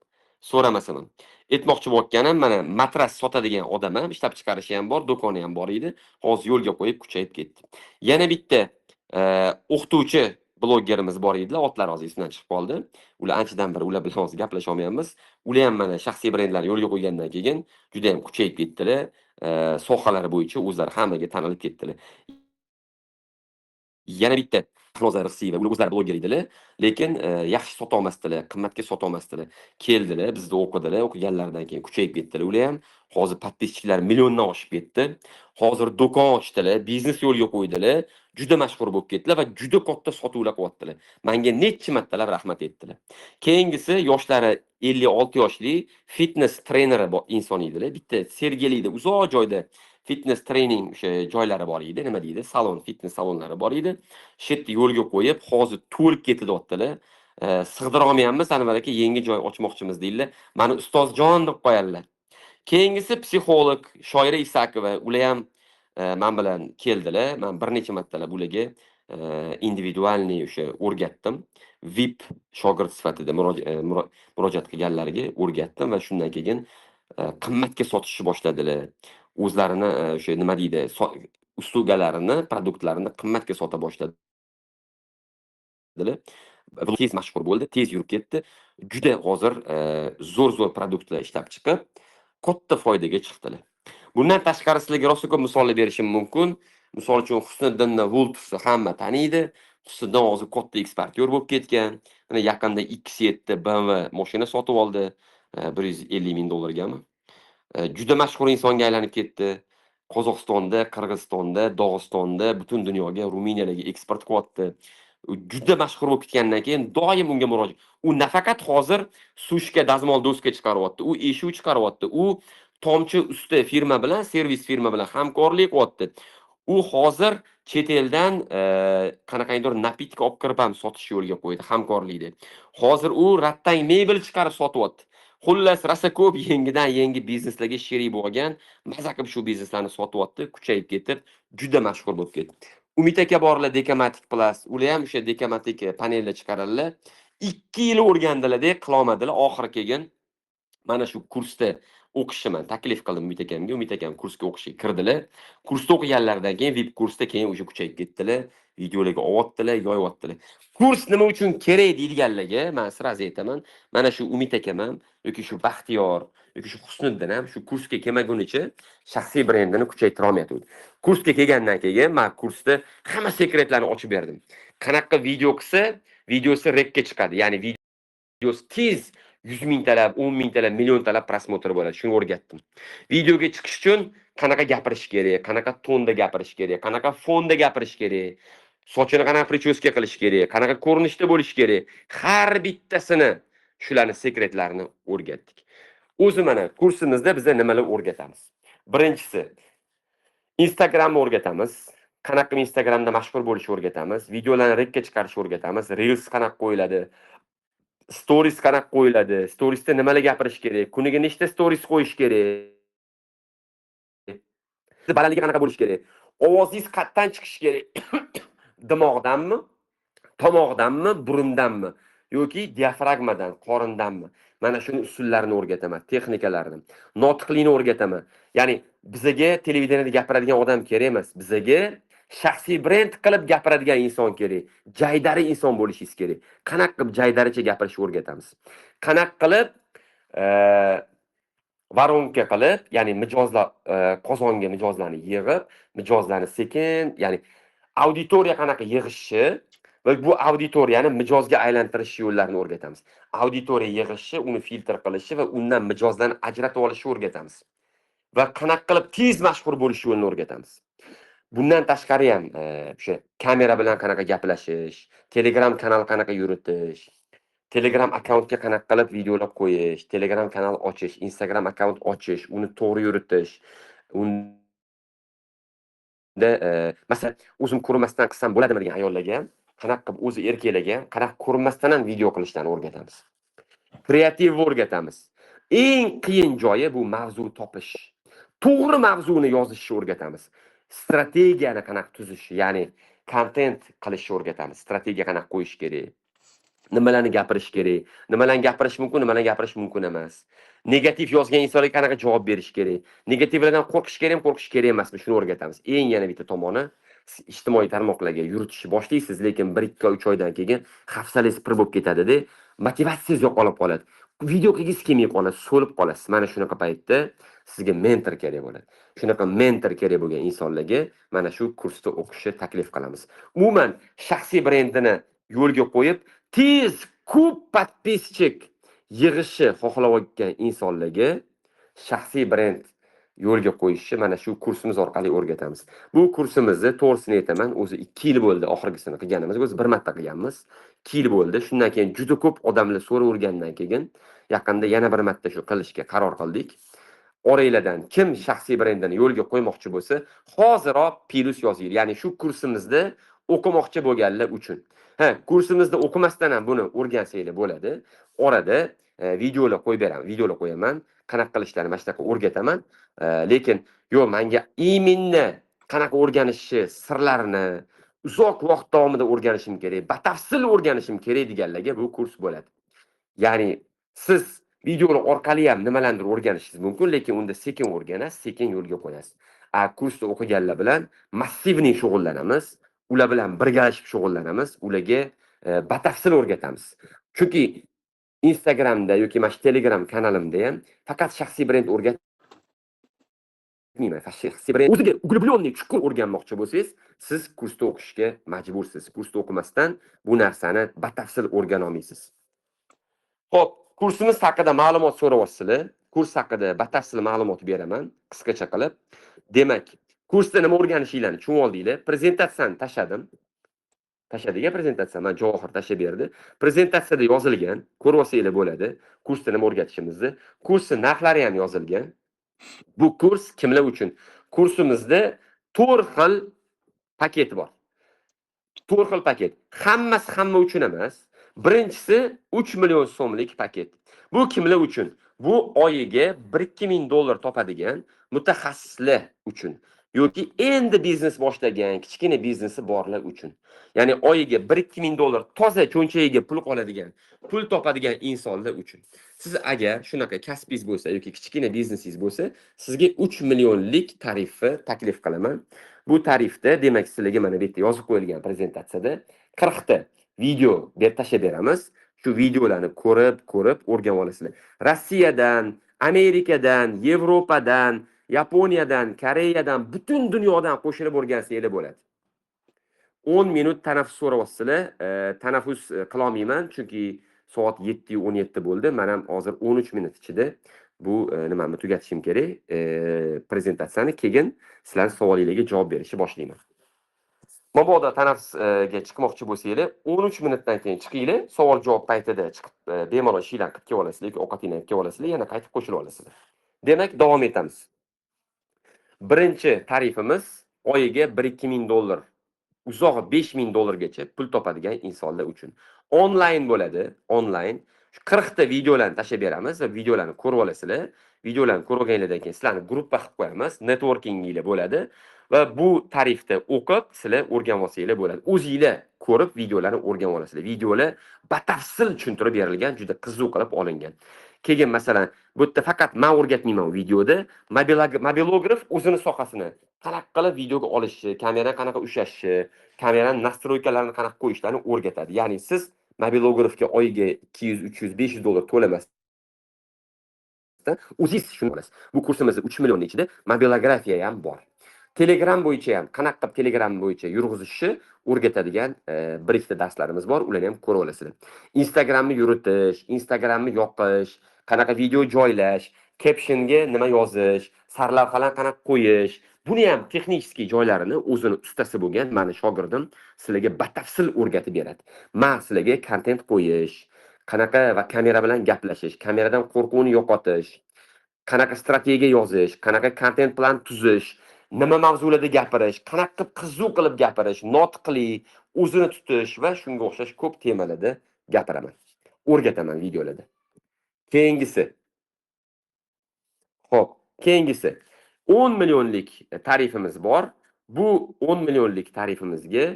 So'ramasin. Aytmoqchi bo'lganim, mana matras sotadigan odam ham, ishlab chiqarishi ham bor, do'koni ham bor edi. Hozir yo'lga qo'yib kuchayib ketdi. Yana bitta o'qituvchi blogerimiz bor edilar, otlar hozir esimdan chiqib qoldi. Ular anchadan beri ular bilan hozir gaplasha olmayapmiz. Ular ham mana shaxsiy brendlar yo'lga qo'ygandan keyin juda ham kuchayib ketdilar. Sohalari bo'yicha o'zlari hammaga tanilib ketdilar. Yana bitta Xloza Rixsiyeva, ular o'zlari bloger edilar, lekin yaxshi sota olmasdilar, qimmatga sota olmasdilar. Keldilar, bizda o'qidilar, o'qiganlaridan keyin kuchayib ketdilar. Ular ham hozir подписчиклар milliondan oshib ketdi. Hozir do'kon ochdilar, biznes yo'lga qo'ydilar, juda mashhur bo'lib ketdilar va juda katta sotuvlar qilyaptilar. Menga necha martalab rahmat aytdilar. Keyingisi yoshlari 56 yoshli fitness treneri inson edilar. Bitta Sergelida uzoq joyda fitness treyning o'sha joylari bor edi, nima deydi? Salon, fitness salonlari bor edi. Shu yerda yo'lga qo'yib, hozir to'lib ketilyaptilar. Sig'dira olmayapmiz, Anvar aka yangi joy ochmoqchimiz deydilar. Mani ustozjon deb qo'yadilar. Keyingisi psixolog Shoira Isakova, ular ham men bilan keldilar. Men bir necha martalab ularga individualniy o'sha o'rgatdim. VIP shogird sifatida murojaat qilganlarga o'rgatdim va shundan keyin qimmatga sotishni boshladilar. O'zlarini o'sha nima deydi, uslugalarini, produktlarini qimmatga sota boshladilar. Tez mashhur bo'ldi, tez yurib ketdi. Juda hozir zo'r produktlar ishlab chiqib, katta foydaga chiqdilar. Bundan tashqari sizlarga rosa ko'p misollar berishim mumkin. Misol uchun Husniddinni Vultusni hamma taniydi. Husniddin hozir katta eksportyor bo'lib ketgan. Mana yaqinda X7 BMW mashina sotib oldi. 150 ming dollargami? Juda mashhur insonga aylanib ketdi. Qozog'istonda, Qirg'izistonda, Dog'istonda, butun dunyoga, Ruminiyaga eksport qilyapti. Juda mashhur bo'lib ketgandan keyin doim unga murojaat. U nafaqat hozir sushka, dazmol doska chiqaryapti, u eshuv chiqaryapti, u tomchi usta firma bilan, servis firma bilan hamkorlik qilyapti. U hozir chet eldan qanaqangidir napitka olib kirib ham sotish yo'lga qo'ydi, hamkorlikda. Hozir u rattang mebel chiqarib sotyapti. Xullas, rosa ko'p yangidan yangi bizneslarga sherik bo'lgan, maza qilib shu bizneslarni sotyapti, kuchayib ketib, juda mashhur bo'lib ketdi. Umid aka borlar Dekamatic Plus, ular ham o'sha Dekamatic panelda chiqaradilar. 2 yil o'rgandilar-da, qilolmadilar, oxiri kelgan mana shu kursda o'qishimni taklif qildim Umid akamga. Umid akam kursga o'qishga kirdilar. Kursda o'qiganlaridan keyin VIP kursda keyin o'sha kuchayib ketdilar. Videolarga olyaptilar, yoyaptilar. Kurs nima uchun kerak deydiganlarga men sirasi aytaman. Mana shu Umid akam ham yoki shu Baxtiyor yoki shu Husniddin ham shu kursga kelmagunicha shaxsiy brendini kuchaytira olmaydi. Kursga kelgandan keyin men kursda hamma sekretlarni ochib berdim. Qanaqa video qilsa, videosi rekka chiqadi. Ya'ni videosi tez 100 mingtalab, 10 mingtalab, milliontalab prosmotr bo'ladi. Shuni o'rgatdim. Videoga chiqish uchun qanaqa gapirish kerak, qanaqa tonda gapirish kerak, qanaqa fonda gapirish kerak, sochini qanaqa prichoska qilish kerak, qanaqa ko'rinishda bo'lish kerak. Har bittasini shularni sekretlarini o'rgatdik. O'zi mana kursimizda biz nimalar o'rgatamiz? Birinchisi Instagramni o'rgatamiz. Qanaqa Instagramda mashhur bo'lishni o'rgatamiz. Videolarni rekka chiqarishni o'rgatamiz. Reels qanaqa qo'yiladi? Stories qanaqa qo'yiladi? Storiesda nimalar gapirish kerak? Kuniga nechta stories qo'yish kerak? Balandligi qanaqa bo'lish kerak? Ovozingiz qayerdan chiqishi kerak? Dimog'danmi? Tomoqdanmi? Burundanmi? Yoki diafragmadan, qorindanmi? Mana shuni usullarini o'rgataman, texnikalarini. Notiqlikni o'rgataman. Ya'ni bizga televideniyada gapiradigan odam kerak emas. Bizga shaxsiy brend qilib gapiradigan inson kerak. Jaydari inson bo'lishingiz kerak. Qanaqa qilib jaydaricha gapirishni o'rgatamiz. Qanaqa qilib varonka qilib, ya'ni mijozlar qozonga mijozlarni yig'ib, mijozlarni sekin, ya'ni auditoriya qanaqa yig'ishi va bu auditoriyani mijozga aylantirish yo'llarini o'rgatamiz. Auditoriya yig'ishi, uni filtr qilishi va undan mijozlarni ajratib olishni o'rgatamiz. Va qanaqa qilib tez mashhur bo'lish yo'lini o'rgatamiz. Bundan tashqari ham o'sha kamera bilan qanaqa gaplashish, Telegram kanal qanaqa yuritish, Telegram akkauntga qanaqa qilib videolar qo'yish, Telegram kanal ochish, Instagram akkaunt ochish, uni to'g'ri yuritish. Unda masalan, o'zim ko'rmasdan qilsam bo'ladimi degan ayollarga ham, qanaqa qilib o'zi erkaklarga ham qanaqa ko'rmasdan ham video qilishdan o'rgatamiz. Kreativni o'rgatamiz. Eng qiyin joyi bu mavzu topish. To'g'ri mavzuni yozishni o'rgatamiz. Strategiyani qanaqa tuzish, ya'ni kontent qilishni o'rgatamiz. Strategiya qanaqa qo'yish kerak. Nimalarni gapirish kerak, nimalarni gapirish mumkin, nimalarni gapirish mumkin emas. Negativ yozgan insonlarga qanaqa javob berish kerak. Negativlardan qo'rqish kerakmi, qo'rqish kerak emasmi, shuni o'rgatamiz. Eng yana bitta tomoni, ijtimoiy tarmoqlarga yuritishni boshlaysiz, lekin 1-2 oy, 3 oydan keyin hafsalangiz pir bo'lib ketadi-da, motivatsiyangiz yo'qolib qoladi. Video qilgisiz kelmay qolasiz, so'lib qolasiz. Mana shunaqa paytda sizga mentor kerak bo'ladi. Shunaqa mentor kerak bo'lgan insonlarga mana shu kursda o'qishni taklif qilamiz. Umuman shaxsiy brendini yo'lga qo'yib, tez ko'p podpischik yig'ishni xohlayotgan insonlarga shaxsiy brend yo'lga qo'yishni mana shu kursimiz orqali o'rgatamiz. Bu kursimizni to'g'risini aytaman, o'zi 2 yil bo'ldi oxirgisini qilganimiz. O'zi bir marta qilganmiz. 2 yil bo'ldi. Shundan keyin juda ko'p odamlar so'ravergandan keyin yaqinda yana bir marta shu qilishga qaror qildik. Oranglardan kim shaxsiy brendini yo'lga qo'ymoqchi bo'lsa, hoziroq plus yozing. Ya'ni shu kursimizda o'qimoqchi bo'lganlar uchun. Kursimizda o'qimasdan ham buni o'rgansanglar bo'ladi. Orada videolar qo'yib beraman, videolar qo'yaman, qanaqa qilishlarini mana shunaqa o'rgataman. Lekin yo'q, menga iminni qanaqa o'rganishni sirlarini uzoq vaqt davomida o'rganishim kerak, batafsil o'rganishim kerak deganlarga bu kurs bo'ladi. Ya'ni siz videolar orqali ham nimalardir o'rganishingiz mumkin, lekin unda sekin o'rganasiz, sekin yo'lga qo'yasiz. Kursda o'qiganlar bilan massivniy shug'ullanamiz, ular bilan birgalashib shug'ullanamiz, ularga batafsil o'rgatamiz. Chunki Instagramda yoki mana Telegram kanalimda ham faqat shaxsiy brend o'rgatmayman. Shaxsiy brend o'ziga uglublyonniy chuqur o'rganmoqchi bo'lsangiz, siz kursda o'qishga majbursiz. Kursda o'qimasdan bu narsani batafsil o'rgana olmaysiz. Xo'p, kursimiz haqida ma'lumot so'rayapsizlar. Kurs haqida batafsil ma'lumot beraman, qisqacha qilib. Demak, kursda nima o'rganishinglarni tushunib oldinglar. Prezentatsiyani tashladim. Tashadigan prezentatsiya, men Javohir tashab berdi. Prezentatsiyada yozilgan, ko'rib olsanglar bo'ladi. Kursda nima o'rgatishimizni. Kursning narxlari ham yozilgan. Bu kurs kimlar uchun? Kursimizda 4 xil paket bor. 4 xil paket. Hammasi hamma uchun emas. Birinchisi 3 million so'mlik paket. Bu kimlar uchun? Bu oyiga 1-2 ming dollar topadigan mutaxassislar uchun yoki endi biznes boshlagan, kichkina biznesi borlar uchun. Ya'ni oyiga 1-2 ming dollar toza cho'nchagiga pul qoladigan, pul topadigan insonlar uchun. Siz agar shunaqa kasbingiz bo'lsa yoki kichkina biznesingiz bo'lsa, sizga 3 millionlik tarifni taklif qilaman. Bu tarifda, demak, sizlarga mana bu yerda yozib qo'yilgan prezentatsiyada 40 ta video tashlab beramiz. Shu videolarni ko'rib o'rganib olasizlar. Rossiyadan, Amerikadan, Yevropadan, Yaponiyadan, Koreyadan, butun dunyodan qo'shilib o'rgansanglar bo'ladi. 10 minut tanaffus so'rayapsizlar. Tanaffus qila olmayman, chunki soat 7:17 bo'ldi. Men ham hozir 13 minut ichida bu nimani tugatishim kerak. Prezentatsiyani keyin sizlar savolingizga javob berishni boshlayman. Mabodo tanaffusga chiqmoqchi bo'lsanglar, 13 minutdan keyin chiqinglar, savol-javob paytida chiqib bemalol ishinglarni qilib kelib olasizlar yoki ovqatinglarni qilib kelib olasizlar, yana qaytib qo'shilib olasizlar. Demak, davom etamiz. Birinchi tarifimiz oyiga 1-2 ming dollar, uzog'i 5 ming dollargacha pul topadigan insonlar uchun. Onlayn bo'ladi, onlayn. 40 ta videolarni tashlab beramiz va videolarni ko'rib olasizlar. Videolarni ko'rib olganlardan keyin sizlarni guruhga qilib qo'yamiz, networkinginglar bo'ladi. Va bu tarifda o'qib, sizlar o'rganib olsanglar bo'ladi. O'zingizlar ko'rib videolarni o'rganib olasizlar. Videolar batafsil tushuntirib berilgan, juda qiziq qilib olingan. Keyin masalan, bu yerda faqat men o'rgatmayman videoda, mobilograf o'zini sohasini qanaqa qilib videoga olishi, kamera qanaqa ushlashi, kameraning nastroykalarini qanaqa qo'yishlarini o'rgatadi. Ya'ni siz mobilografga oyiga 200, 300, 500 dollar to'lamasdan o'zingiz shuni olasiz. Bu kursimizda 3 million ichida mobilografiya ham bor. Telegram bo'yicha ham qanaqa qilib Telegram bo'yicha yurg'izishni o'rgatadigan bir ikkita darslarimiz bor. Ularni ham ko'rib olasizlar. Instagramni yuritish, Instagramni yoqish, qanaqa video joylash, captionga nima yozish, sarlavhalar qanaqa qo'yish, buni ham texnik joylarini o'zini ustasi bo'lgan mani shogirdim sizlarga batafsil o'rgatib beradi. Men sizlarga kontent qo'yish, qanaqa va kamera bilan gaplashish, kameradan qo'rquvni yo'qotish, qanaqa strategiya yozish, qanaqa kontent plan tuzish, nima mavzularda gapirish, qanaqa qilib qiziq qilib gapirish, notqli, o'zini tutish va shunga o'xshash ko'p temalarda gapiraman. O'rgataman videolarda. Keyingisi. Xo'p, keyingisi. 10 millionlik tarifimiz bor. Bu 10 millionlik tarifimizga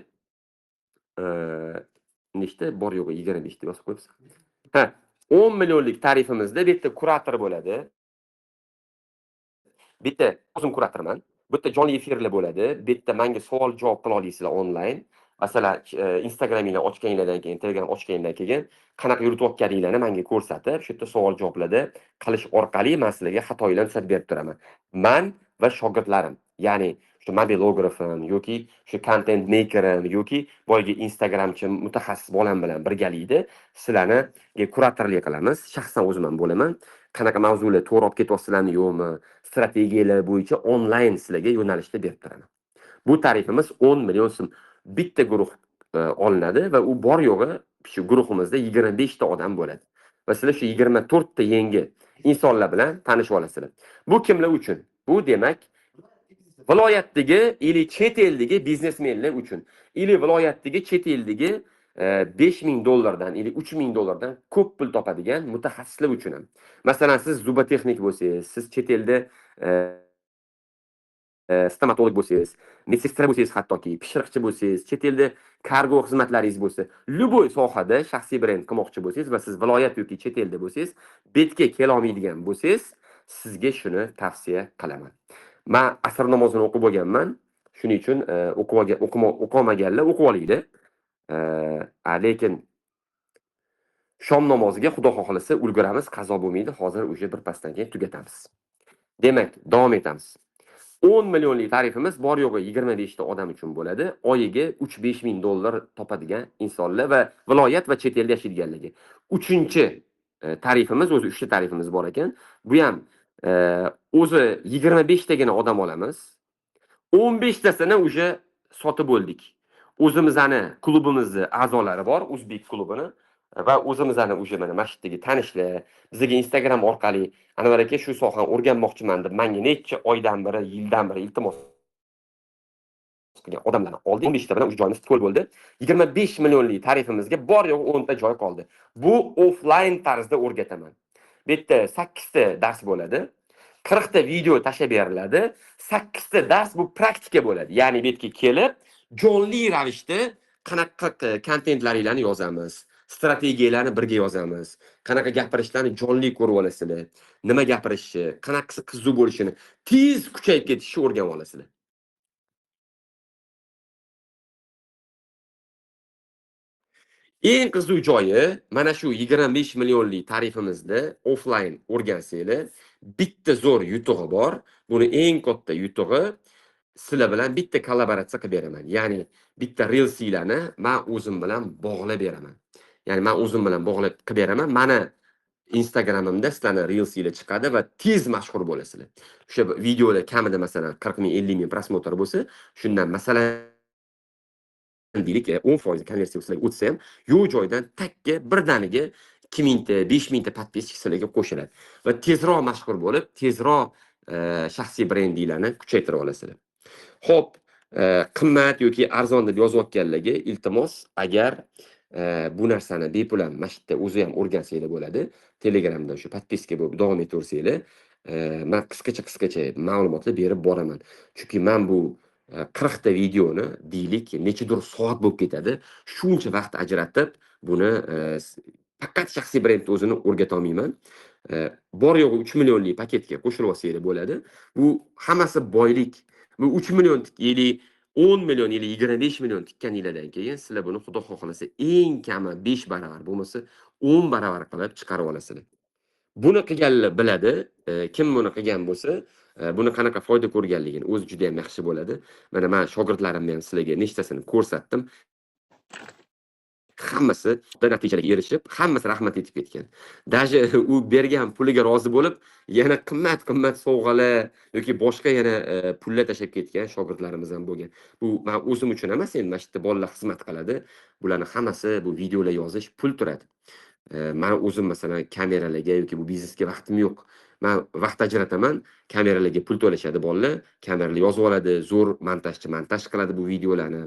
nechta bor yo'g'i 25 deb yozib qo'yibsiz. Ha, 10 millionlik tarifimizda bitta kurator bo'ladi. Bitta o'zim kuratorman. Bitta jonli efirlar bo'ladi. Bitta menga savol-javob qila olasizlar onlayn. Masalan, Instagraminglarni ochganinglardan keyin, Telegram ochganingdan keyin qanaqa yuritayotganinglarni menga ko'rsatib, shu yerda savol-javoblarda qilish orqali men sizlarga xatoylarni tuzatib berib turaman. Men va shogirdlarim, ya'ni shu mobilografim yoki shu content makerim yoki boyagi Instagramchi mutaxassis bolam bilan birgalikda sizlarni kuratorlik qilamiz. Shaxsan o'zim ham bo'laman. Qanaqa mavzular to'g'ri olib ketyapsizlarmi yo'qmi, strategiyalar bo'yicha onlayn sizlarga yo'nalishda berib turaman. Bu tarifimiz 10 million so'm. Bitta guruh olinadi va u bor yo'g'i shu guruhimizda 25 ta odam bo'ladi. Va sizlar shu 24 ta yangi insonlar bilan tanishib olasizlar. Bu kimlar uchun? Bu demak viloyatdagi ili chet eldagi biznesmenlar uchun. Ili viloyatdagi chet eldagi $5000 ili $3000 ko'p pul topadigan mutaxassislar uchun ham. Masalan, siz zubotexnik bo'lsangiz, siz chet elda stomatolog bo'lsangiz, medsestra bo'lsangiz, hattoki pishiriqchi bo'lsangiz, chet elda kargo xizmatlaringiz bo'lsa, любой sohada shaxsiy brend qilmoqchi bo'lsangiz va siz viloyat yoki chet elda bo'lsangiz, betga kela olmaydigan bo'lsangiz, sizga shuni tavsiya qilaman. Men asr namozini o'qib bo'lganman. Shuning uchun o'qimaganlar o'qib olinglar. Lekin shom namoziga Xudo xohlasa ulguramiz, qazo bo'lmaydi. Hozir o'sha bir pasdan keyin tugatamiz. Demak, davom etamiz. 10 millionlik tarifimiz bor yo'g'i 25 ta odam uchun bo'ladi. Oyiga $3-5 ming topadigan insonlar va viloyat va chet elda yashaydiganlarga. Uchinchi tarifimiz, o'zi 3 ta tarifimiz bor ekan. Bu ham o'zi 25 tagina odam olamiz. 15 tasini o'sha sotib bo'ldik. O'zimizning klubimizning a'zolari bor, O'zbek klubini va o'zimizning o'sha mana masjiddagi tanishlar, bizga Instagram orqali Anvar aka shu sohani o'rganmoqchiman deb menga necha oydan beri, yildan beri iltimos qilgan odamlarni oldik. 15 ta bilan o'sha joyimiz to'l bo'ldi. 25 millionlik tarifimizga bor yo'q 10 ta joy qoldi. Bu offline tarzda o'rgataman. Bu yerda 8 ta dars bo'ladi. 40 ta video tashab beriladi. 8 ta dars bu praktika bo'ladi. Ya'ni bu yerga kelib, jonli ravishda qanaqa kontentlaringlarni yozamiz, strategiyalarni birga yozamiz, qanaqa gapirishlarni jonli ko'rib olasizlar, nima gapirishni, qanaqasi qiziq bo'lishini, tez kuchayib ketishni o'rganib olasizlar. Eng qiziq joyi mana shu 25 millionlik tarifimizda offline o'rgansanglar, bitta zo'r yutug'i bor. Buni eng katta yutug'i sizlar bilan bitta kollaboratsiya qilib beraman. Ya'ni bitta reelsinglarni men o'zim bilan bog'lab beraman. Ya'ni men o'zim bilan bog'lab qilib beraman. Mani Instagramimda sizlarning reelsinglar chiqadi va tez mashhur bo'lasizlar. O'sha videolar kamida masalan 40 ming, 50 ming prosmotr bo'lsa, shundan masalan deylik 10% konversiya sizlarga o'tsa ham, yo'q joydan takka birdaniga 2000 ta, 5000 ta podpisчик sizlarga qo'shiladi va tezroq mashhur bo'lib, tezroq shaxsiy brendinglarni kuchaytirib olasizlar. Xo'p, qimmat yoki arzon deb yozayotganlarga iltimos, agar bu narsani bepul masjidda o'zi ham o'rgansanglar bo'ladi. Telegramda shu podpiska bo'lib davom etaversanglar, men qisqacha ma'lumotlar berib boraman. Chunki men bu 40 ta videoni deylik nechadir soat bo'lib ketadi. Shuncha vaqt ajratib buni faqat shaxsiy brend o'zini o'rgata olmayman. Bor yo'g'i 3 millionlik paketga qo'shilib olsanglar bo'ladi. Bu hammasi boylik. Bu 3 million yili 10 million yili 25 million tikkaninglardan keyin sizlar buni Xudo xohlasa eng kami 5 baravar bo'lmasa 10 baravar qilib chiqarib olasizlar. Buni qilganlar biladi. Kim buni qilgan bo'lsa, buni qanaqa foyda ko'rganligini o'zi juda ham yaxshi bo'ladi. Mana men shogirdlarimni ham sizlarga nechtasini ko'rsatdim. Hammasi natijaga erishib, hammasi rahmat aytib ketgan. Даже u bergan puliga rozi bo'lib, yana qimmat sovg'alar yoki boshqa yana pullar tashab ketgan shogirdlarimiz ham bo'lgan. Bu men o'zim uchun emas, endi mana shu yerda bolalar xizmat qiladi. Bularning hammasi bu videolar yozish pul turadi. Men o'zim masalan kameralarga yoki bu biznesga vaqtim yo'q. Men vaqt ajrataman, kameralarga pul to'lashadi bolalar, kameralar yozib oladi, zo'r montaj qiladi bu videolarni.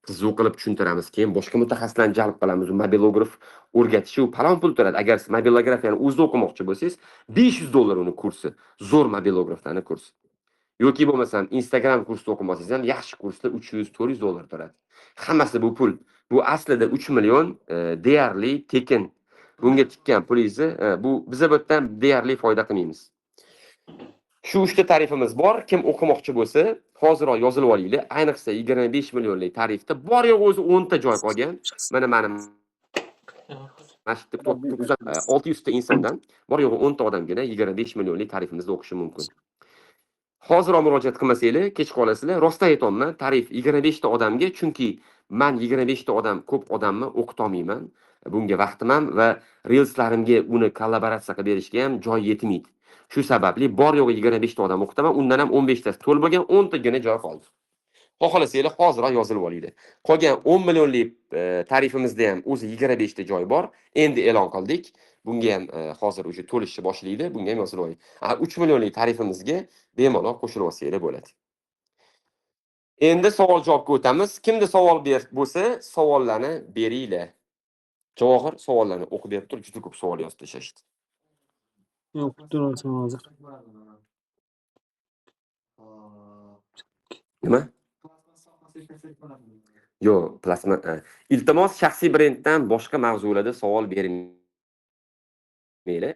Qiziq qilib tushuntiramiz, keyin boshqa mutaxassislarni jalb qilamiz. Mobilograf o'rgatish u palon pul turadi. Agar siz mobilografiyani o'zida o'qimoqchi bo'lsangiz, $500 uni kursi. Zo'r mobilograflarning kursi. Yoki bo'lmasam Instagram kursida o'qimoqchisangiz ham yaxshi kurslar $300-400 turadi. Hammasi bu pul. Bu aslida 3 million deyarli tekin. Bunga tikkan pulingizni bu biz bu yerdan deyarli foyda qilmaymiz. Shu 3 ta tarifimiz bor. Kim o'qimoqchi bo'lsa, hozirroq yozilib olinglar. Ayniqsa 25 millionlik tarifda bor yo'q o'zi 10 ta joy qolgan. Mana mening 600 ta insondan bor yo'q 10 ta odamgina 25 millionlik tarifimizda o'qishi mumkin. Hozirroq murojaat qilmasanglar, kech qolasizlar. Rostdan aytaman, tarif 25 ta odamga, chunki men 25 ta odam ko'p odamni o'qita olmayman. Bunga vaqtim ham va reelslarimga uni kollaboratsiya qilib berishga ham joy yetmaydi. Shu sababli bor yo'g'i 25 ta odam o'qitaman, undan ham 15 tasi to'l bo'lgan, 10 tagina joy qoldi. Xohlasanglar hozirroq yozilib olinglar. Qolgan 10 millionlik tarifimizda ham o'zi 25 ta joy bor. Endi e'lon qildik. Bunga ham hozir o'sha to'lishni boshlaydi. Bunga ham yozilib oling. 3 millionlik tarifimizga bemalol qo'shilib olsanglar bo'ladi. Endi savol-javobga o'tamiz. Kimda savol bo'lsa, savollarni beringlar. Javohir savollarni o'qib berib tur, juda ko'p savol yozib tashlashdi. Yo'q, turolsam hozir. Nima? Yo'q, plasma. Iltimos shaxsiy brenddan boshqa mavzularda savol bermanglar.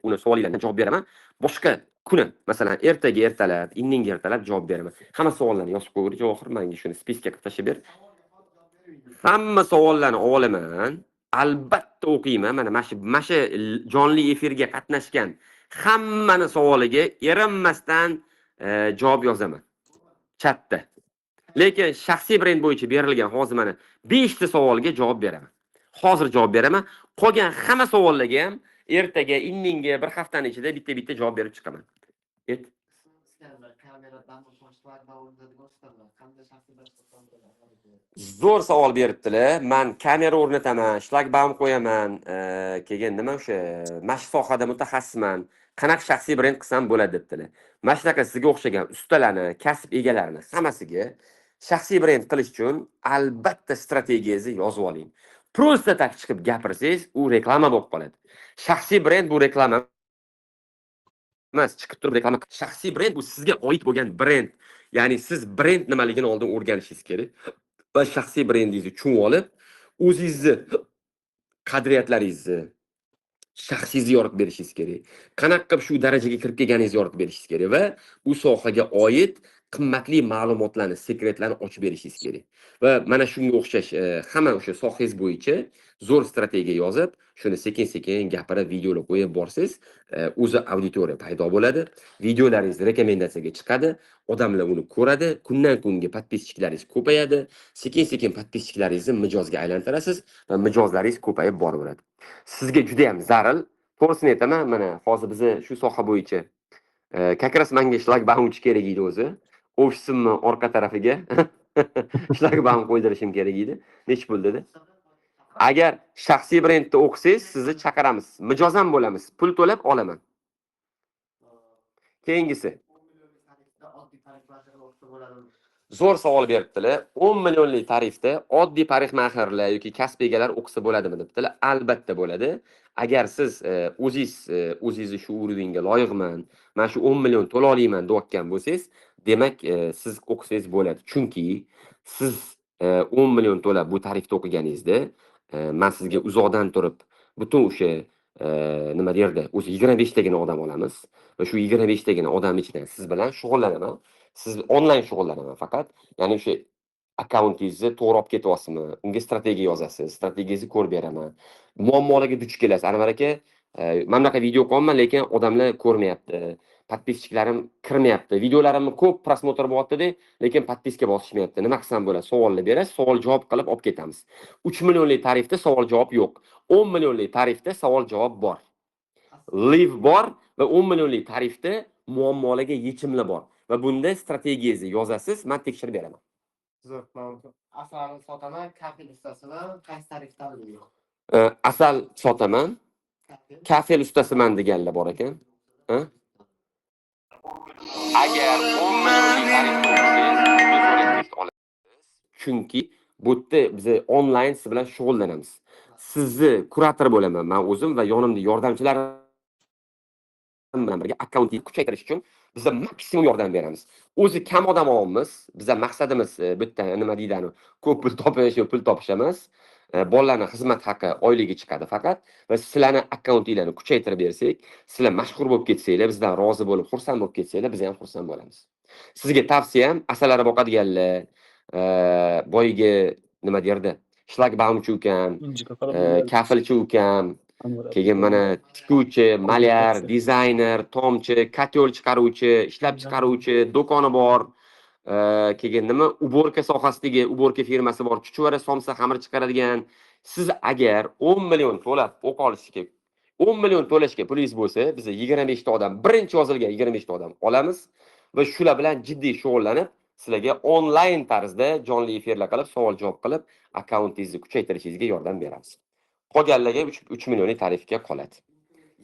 Uni savolinglarga javob beraman. Boshqa kuni, masalan, ertaga ertalab, indinga ertalab javob beraman. Hamma savollarni yozib qo'ying. Javohir menga shuni spiska qilib tashlab ber. Hamma savollarni olaman. Albatta o'qiyman. Mana shu jonli efirga qatnashgan hammani savoliga erinmasdan javob yozaman. Chatda. Lekin shaxsiy brend bo'yicha berilgan hozir mana 5 ta savolga javob beraman. Hozir javob beraman. Qolgan hamma savollarga ham ertaga, indinga, bir haftaning ichida bitta javob berib chiqaman. Et. Zo'r savol beribdilar. Men kamera o'rnataman, shlagbaum qo'yaman, keyin nima o'sha mash sohada mutaxassisman. Qanaqa shaxsiy brend qilsam bo'ladi debdilar. Mana shunaqa sizga o'xshagan ustalarni, kasb egalarini hammasiga shaxsiy brend qilish uchun albatta strategiyangizni yozib oling. Prosta tak chiqib gapirsangiz, u reklama bo'lib qoladi. Shaxsiy brend bu reklama emas, chiqib turib reklama. Shaxsiy brend bu sizga oid bo'lgan brend. Ya'ni siz brend nimaligini oldin o'rganishingiz kerak. Va shaxsiy brendingizni tushunib olib, o'zingizni qadriyatlaringizni, shaxsiyingizni yoritib berishingiz kerak. Qanaqa qilib shu darajaga kirib kelganingizni yoritib berishingiz kerak va u sohaga oid qimmatli ma'lumotlarni, sekretlarni ochib berishingiz kerak. Va mana shunga o'xshash hamma o'sha sohangiz bo'yicha zo'r strategiya yozib, shuni sekin-sekin gapirib, videolar qo'yib borsangiz, o'zi auditoriya paydo bo'ladi. Videolaringiz rekomendatsiyaga chiqadi, odamlar uni ko'radi, kundan kunga podpischiliklaringiz ko'payadi. Sekin-sekin podpischiliklaringizni mijozga aylantirasiz va mijozlaringiz ko'payib boraveradi. Sizga juda ham zaril. To'g'risini aytaman, mana hozir biz shu soha bo'yicha как раз menga shlagbaumchi kerak edi o'zi. Ofisimni orqa tarafiga shlagbaum qo'ydirishim kerak edi. Nech pul dedi? Agar shaxsiy brendda o'qisangiz, sizni chaqiramiz. Mijoz ham bo'lamiz. Pul to'lab olaman. Keyingisi. Zo'r savol beribdilar. 10 millionlik tarifda oddiy parixmaxirlar yoki kasb egalari o'qisa bo'ladimi debdilar. Albatta bo'ladi. Agar siz o'zingizni shu urovingga loyiqman, men shu 10 million to'la olmayman deyotgan bo'lsangiz, demak siz o'qisangiz bo'ladi. Chunki siz 10 million to'lab bu tarifda o'qiganingizda, men sizga uzoqdan turib butun o'sha nima derdi, o'zi 25 tagina odam olamiz va shu 25 tagina odam ichidan siz bilan shug'ullanaman. Siz onlayn shug'ullanaman faqat. Ya'ni o'sha akkauntingizni to'g'ri olib ketyapsizmi? Unga strategiya yozasiz, strategiyangizni ko'rib beraman. Muammolarga duch kelasiz. Anvar aka, men bunaqa video qo'yaman, lekin odamlar ko'rmayapti. Podpischalarim kirmayapti. Videolarimni ko'p prosmotr bo'lyapti-da, lekin podpiska bosishmayapti. Nima qilsam bo'ladi? Savolni berasiz, savol-javob qilib olib ketamiz. 3 millionlik tarifda savol-javob yo'q. 10 millionlik tarifda savol-javob bor. Live bor va 10 millionlik tarifda muammolarga yechimlar bor. Va bunda strategiyangizni yozasiz, men tekshirib beraman. Zo'r, asalni sotaman, kafel ustasiman, qaysi tarifda alayman? Asal sotaman, kafel ustasiman deganlar bor ekan. Ha? Agar 10 millionlik tarifda o'qisangiz, chunki bu yerda biz onlayn siz bilan shug'ullanamiz. Sizni kurator bo'laman men o'zim va yonimda yordamchilarim bilan birga akkauntni kuchaytirish uchun biz maksimum yordam beramiz. O'zi kam odam olamiz. Bizning maqsadimiz bitta nima deydani, ko'p pul topish yo pul topish emas. Bolalarning xizmat haqi oyligi chiqadi faqat va sizlarning akkauntinglarni kuchaytirib bersak, sizlar mashhur bo'lib ketsanglar, bizdan rozi bo'lib, xursand bo'lib ketsanglar, biz ham xursand bo'lamiz. Sizga tavsiyam, asalari boqadiganlar, boyigi nima derdi? Shlagbaumchi ukam, kafilchi ukam, keyin mana tikuvchi, malyar, dizayner, tomchi, katyol chiqaruvchi, ishlab chiqaruvchi, do'koni bor. Keyin nima uborka sohasidagi uborka firmasi bor, chuchvara somsa xamir chiqaradigan. Siz agar 10 million to'lab o'q olishga 10 million to'lashga pulingiz bo'lsa, biz 25 ta odam, birinchi yozilgan 25 ta odam olamiz va shular bilan jiddiy shug'ullanib, sizlarga onlayn tarzda jonli efirlar qilib, savol-javob qilib, akkauntingizni kuchaytirishingizga yordam beramiz. Qolganlarga 3 millionlik tarifga qoladi.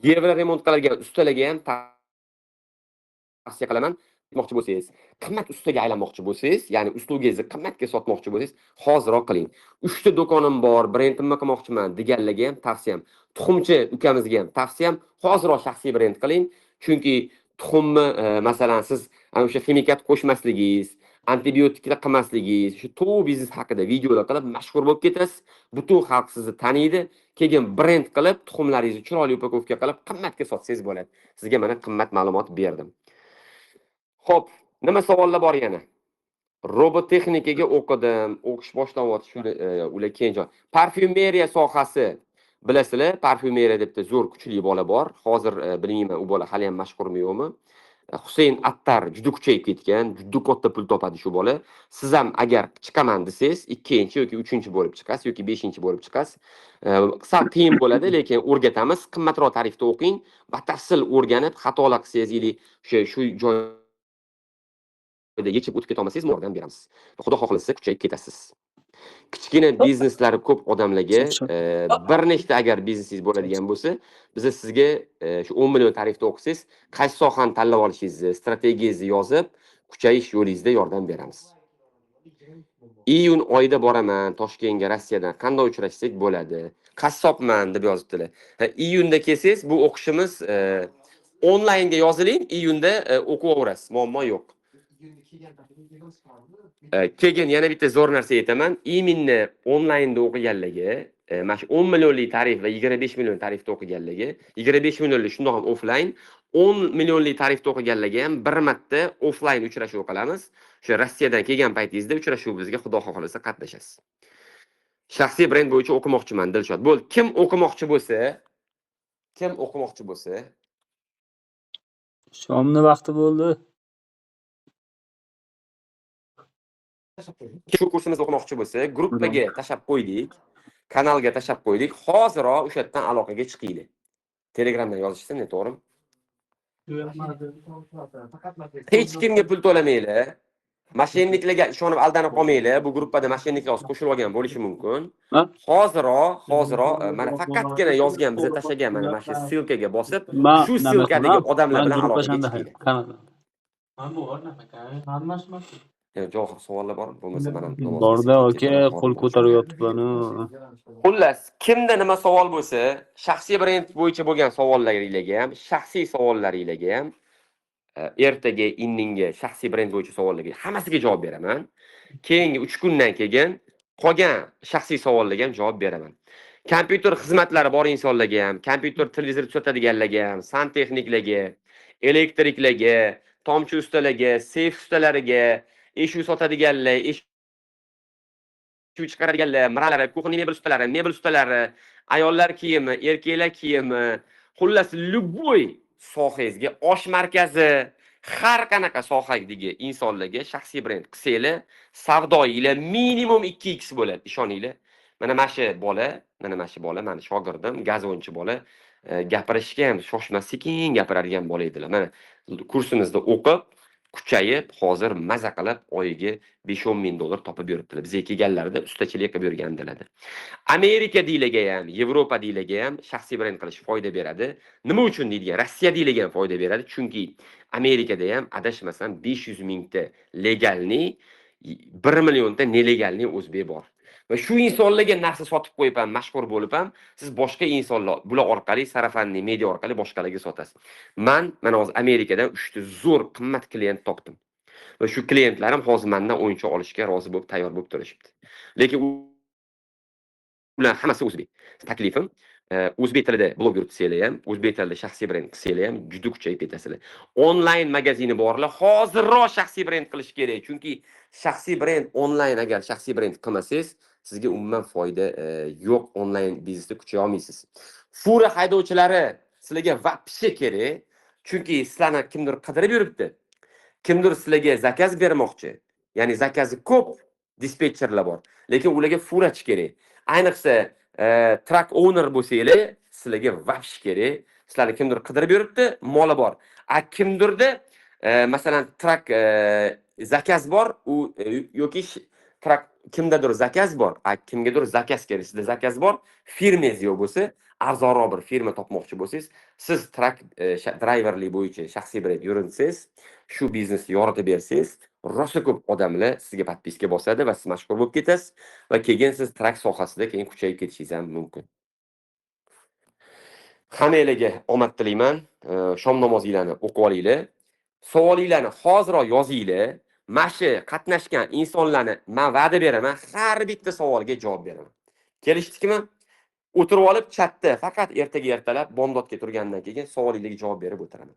Yevro remont qiladigan ustalarga ham tavsiya qilaman. Moqchi bo'lsangiz, qimmat ustaga aylanmoqchi bo'lsangiz, ya'ni uslugingizni qimmatga sotmoqchi bo'lsangiz, hoziroq qiling. 3 ta do'konim bor, brendimni qilmoqchiman deganlarga ham tavsiyam. Tuxumchi ukamizga ham tavsiyam, hoziroq shaxsiy brend qiling. Chunki tuxumni masalan siz ana o'sha ximikat qo'shmasligingiz, antibiotiklar qilmasligingiz, shu to'g'ri biznes haqida videolar qilib mashhur bo'lib ketasiz. Butun xalq sizni taniydi. Keyin brend qilib, tuxumlaringizni chiroyli upakovka qilib qimmatga sotsangiz bo'ladi. Sizga mana qimmat ma'lumot berdim. Xo'p, nima savollar bor yana? Robotexnikaga o'qidim, o'qish boshlanyapti, shuni ular keyincha. Parfyumeriya sohasi bilasizlar, parfyumeriya debdi zo'r kuchli bola bor. Hozir bilmayman, u bola hali ham mashhurmi yo'qmi? Husayn Attar juda kuchayib ketgan, juda katta pul topadi shu bola. Siz ham agar chiqaman desangiz, 2-chi yoki 3-chi bo'lib chiqasiz yoki 5-chi bo'lib chiqasiz. Sal qiyin bo'ladi, lekin o'rgatamiz. Qimmatroq tarifda o'qing, batafsil o'rganib, xatolar qilsangiz, shu joy yechib o'tib keta olmasangiz, yordam beramiz. Xudo xohlasa kuchayib ketasiz. Kichkina bizneslari ko'p odamlarga bir nechta agar biznesingiz bo'ladigan bo'lsa, biz sizga shu 10 million tarifda o'qisangiz, qaysi sohani tanlab olishingizni, strategiyangizni yozib, kuchayish yo'lingizda yordam beramiz. Iyun oyida boraman Toshkentga Rossiyadan. Qanday uchrashsak bo'ladi? Qassobman deb yozibdilar. Iyunda kelsangiz, bu o'qishimiz onlaynga yoziling, iyunda o'qiyaverasiz, muammo yo'q. Keyin yana bitta zo'r narsa aytaman. Iminni onlaynda o'qiganlarga, mana shu 10 millionlik tarif va 25 million tarifda o'qiganlarga, 25 millionlik shundoq ham offlayn, 10 millionlik tarifda o'qiganlarga ham bir marta offlayn uchrashuv qilamiz. O'sha Rossiyadan kelgan paytingizda uchrashuvimizga xudo xohlasa qatnashasiz. Shaxsiy brend bo'yicha o'qimoqchiman, Dilshod. Bo'ldi, kim o'qimoqchi bo'lsa, Shomni vaqti bo'ldi. shu kursimizni o'qimoqchi bo'lsa, gruppaga tashab qo'ydik, kanalga tashab qo'ydik. Hoziroq o'sha yerdan aloqaga chiqinglar. Telegramdan yozishsin, to'g'rimi? Hech kimga pul to'lamanglar. Mashinniklarga ishonib aldanib qolmanglar. Bu gruppada mashinniklar qo'shilib olgan bo'lishi mumkin. Hoziroq mana faqatgina yozgan biza tashlagan mana shu ssilkaga bosib, shu ssilkadagi odamlar bilan aloqaga chiqinglar. Johir savollar bor, bo'lmasa men Borda aka, qo'l ko'tarib yotibman. Xullas, kimda nima savol bo'lsa, shaxsiy brend bo'yicha bo'lgan savollaringizga ham, shaxsiy savollaringizga ham, ertaga indinga shaxsiy brend bo'yicha savollarga hammasiga javob beraman. Keyingi 3 kundan keyin qolgan shaxsiy savollarga ham javob beraman. Kompyuter xizmatlari bor insonlarga ham, kompyuter televizor sotadiganlarga ham, santexniklarga, elektriklarga, tomchi ustalarga, seyf ustalariga, eshu sotadiganlar, eshu chiqaradiganlar, miralar, kuxniy mebel ustalari, ayollar kiyimi, erkaklar kiyimi, xullas любой sohangizga, osh markazi, har qanaqa sohadagi insonlarga shaxsiy brend qilsanglar, savdoyinglar minimum 2x bo'ladi, ishoninglar. Mana shu bola, mani shogirdim, gazonchi bola, gapirishga ham shoshmas, sekin gapiradigan bola edilar. Mana kursimizda o'qib, kuchayib, hozir maza qilib oyiga 5-10 ming dollar topib yuribdilar. Bizga kelganlarida ustachilik qilib yurgandilar. Amerika deylarga ham, Yevropa deylarga ham shaxsiy brend qilish foyda beradi. Nima uchun deydigan? Rossiya deylarga ham foyda beradi, chunki Amerikada ham adashmasam 500 mingta legalni, 1 millionta nelegalni o'zbek bor. Va shu insonlarga narsa sotib qo'yib ham mashhur bo'lib ham siz boshqa insonlar bular orqali sarafanli media orqali boshqalarga sotasiz. Mana hozir Amerikadan 3 ta zo'r qimmat klient topdim. Va shu klientlarim hozir mendan o'yinchoq olishga rozi bo'lib tayyor bo'lib turishibdi. Lekin ular hammasi o'zbek. Taklifim o'zbek tilida blog yuritsanglar ham, o'zbek tilida shaxsiy brend qilsanglar ham juda kuchayib ketasizlar. Onlayn magazini borlar, hozirroq shaxsiy brend qilish kerak. Chunki shaxsiy brend onlayn agar shaxsiy brend qilmasangiz, sizga umuman foyda yo'q, onlayn biznesda kuchaya olmaysiz. Fura haydovchilari sizlarga vaqti kerak. Chunki sizlarni kimdir qidirib yuribdi. Kimdir sizlarga zakaz bermoqchi. Ya'ni zakazi ko'p dispetcherlar bor, lekin ularga furachi kerak. Ayniqsa truck owner bo'lsanglar, sizlarga vaqti kerak. Sizlarni kimdir qidirib yuribdi, moli bor. Kimdirda masalan truck zakaz bor, u yoki truck kimdadir zakaz bor, kimgadir zakaz kerak, sizda zakaz bor, firmangiz yo'q bo'lsa, arzonroq bir firma topmoqchi bo'lsangiz, siz truck driverlik bo'yicha shaxsiy brend yuritsangiz, shu biznesni yoritib bersangiz, rosa ko'p odamlar sizga podpiska bosadi va siz mashhur bo'lib ketasiz va keyin siz truck sohasida keyin kuchayib ketishingiz ham mumkin. Hammanglarga omad tilayman. Shom namozinglarni o'qib olinglar. Savolinglarni hozirroq yozinglar. Mana shu qatnashgan insonlarni men va'da beraman, har bitta savolga javob beraman. Kelishdikmi? O'tirib olib chatda faqat ertaga-ertalab bomdodga turgandan keyin savolinglarga javob berib o'tiraman.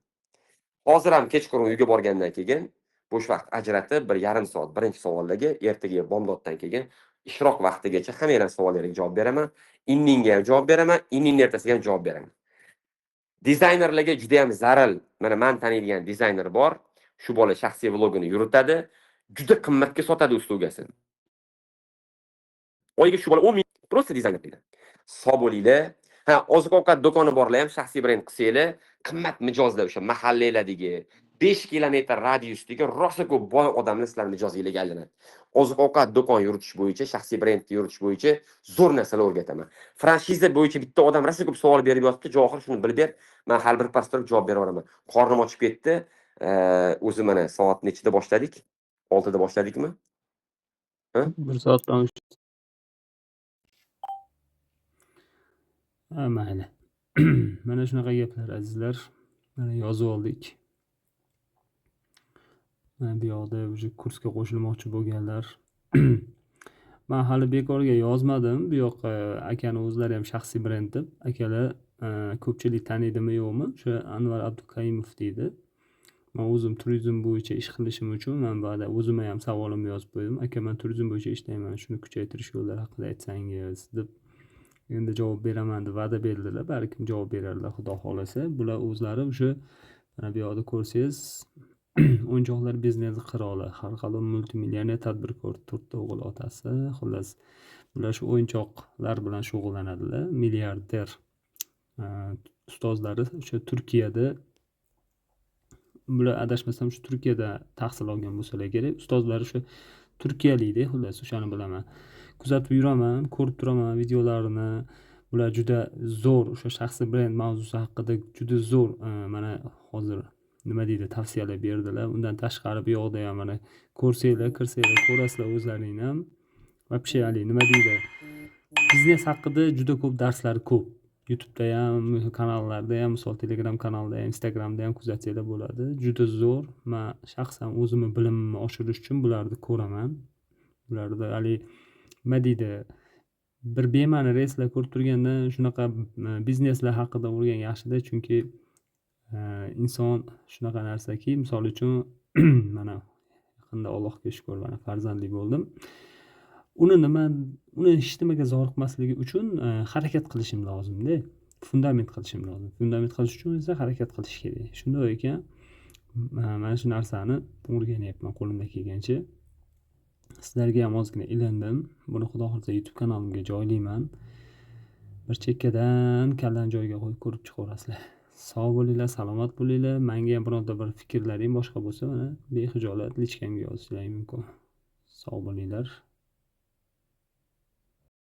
Hozir ham kechqurun uyga borgandan keyin bo'sh vaqt ajratib 1,5 soat birinchi savollarga, ertaga bomdoddan keyin ishroq vaqtigacha hamma savollaringizga javob beraman. Inningga ham javob beraman, inningning ertasiga ham javob beraman. Dizaynerlarga juda ham zaril. Mana men taniydigan dizayner bor. Shu bola shaxsiy vlogini yuritadi. Juda qimmatga sotadi uslugini. Oyiga shu bola 10 ming просто dizayner deydi. Sog' bo'linglar. Oziq-ovqat do'koni borlar ham shaxsiy brend qilsanglar, qimmat mijozlar o'sha mahallalardagi 5 kilometr radiusdagi rosa ko'p boy odamlar sizlar mijozinglarga aylanadi. Oziq-ovqat do'kon yuritish bo'yicha, shaxsiy brend yuritish bo'yicha zo'r narsalar o'rgataman. Franshiza bo'yicha bitta odam rosa ko'p savol berib yotibdi, Johir shuni bilib ber, men har bir pas turib javob beraveraman. Qornim ochib ketdi. O'zi mana soat nechida boshladik? 6 da boshladikmi? 1 soatdan mayli. Mana shunaqa gaplar azizlar. Mana yozib oldik. Mana bu yoqda o'sha kursga qo'shilmoqchi bo'lganlar. Men hali bekorga yozmadim. Bu yoqqa akani o'zlari ham shaxsiy brend deb. Akalar ko'pchilik taniydimi yo'qmi? O'sha Anvar Abdukaimov deydi. Men o'zim turizm bo'yicha ish qilishim uchun men ba'da o'zimga ham savolimni yozib qo'ydim. Aka, men turizm bo'yicha ishlayman. Shuni kuchaytirish yo'llari haqida aytsangiz deb. Endi javob beraman deb va'da berdilar. Balkim javob berarlar, xudo xolasa. Bular o'zlari o'sha mana bu yoqda ko'rsangiz, o'yinchoqlar biznesi qiroli, har xil multimillioner tadbirkor, 4 ta o'g'il otasi. Xullas, bular shu o'yinchoqlar bilan shug'ullanadilar. Milliarder ustozlari o'sha Turkiyada, bular adashmasam shu Turkiyada tahsil olgan bo'lsalar kerak. Ustozlari shu turkiyalikda, xullas o'shani bilaman. Kuzatib yuraman, ko'rib turaman videolarini. Bular juda zo'r o'sha shaxsiy brend mavzusi haqida juda zo'r mana hozir nima deydi, tavsiyalar berdilar. Undan tashqari bu yoqda ham mana ko'rsanglar, kirsanglar ko'rasizlar o'zlaringni ham. Вообще nima deydi? Biznes haqida juda ko'p darslar ko'p. YouTube'da ham, kanallarda ham, misol Telegram kanalida ham, Instagramda ham kuzatsanglar bo'ladi. Juda zo'r. Men shaxsan o'zimni bilimimni oshirish uchun bularni ko'raman. Bularda nima deydi? Bir bema'ni reyslar ko'rib turganda shunaqa bizneslar haqida o'rgan yaxshida, chunki inson shunaqa narsaki, misol uchun mana yaqinda Allohga shukr, mana farzandli bo'ldim. Uni hech nimaga zoriqmasligi uchun harakat qilishim lozimda. fundament qilishim lozim. Fundament qilish uchun esa harakat qilish kerak. Shunday ekan, mana shu narsani o'rganyapman qo'limdan kelgancha. Sizlarga ham ozgina ilindim. Buni xudo xohlasa YouTube kanalimga joylayman. Bir chekkadan kallani joyiga qo'yib ko'rib chiqaverasizlar. Sog' bo'linglar, salomat bo'linglar. Menga ham bironta bir fikrlaring boshqa bo'lsa, mana behijolat lichkamga yozishlaring mumkin. Sog' bo'linglar.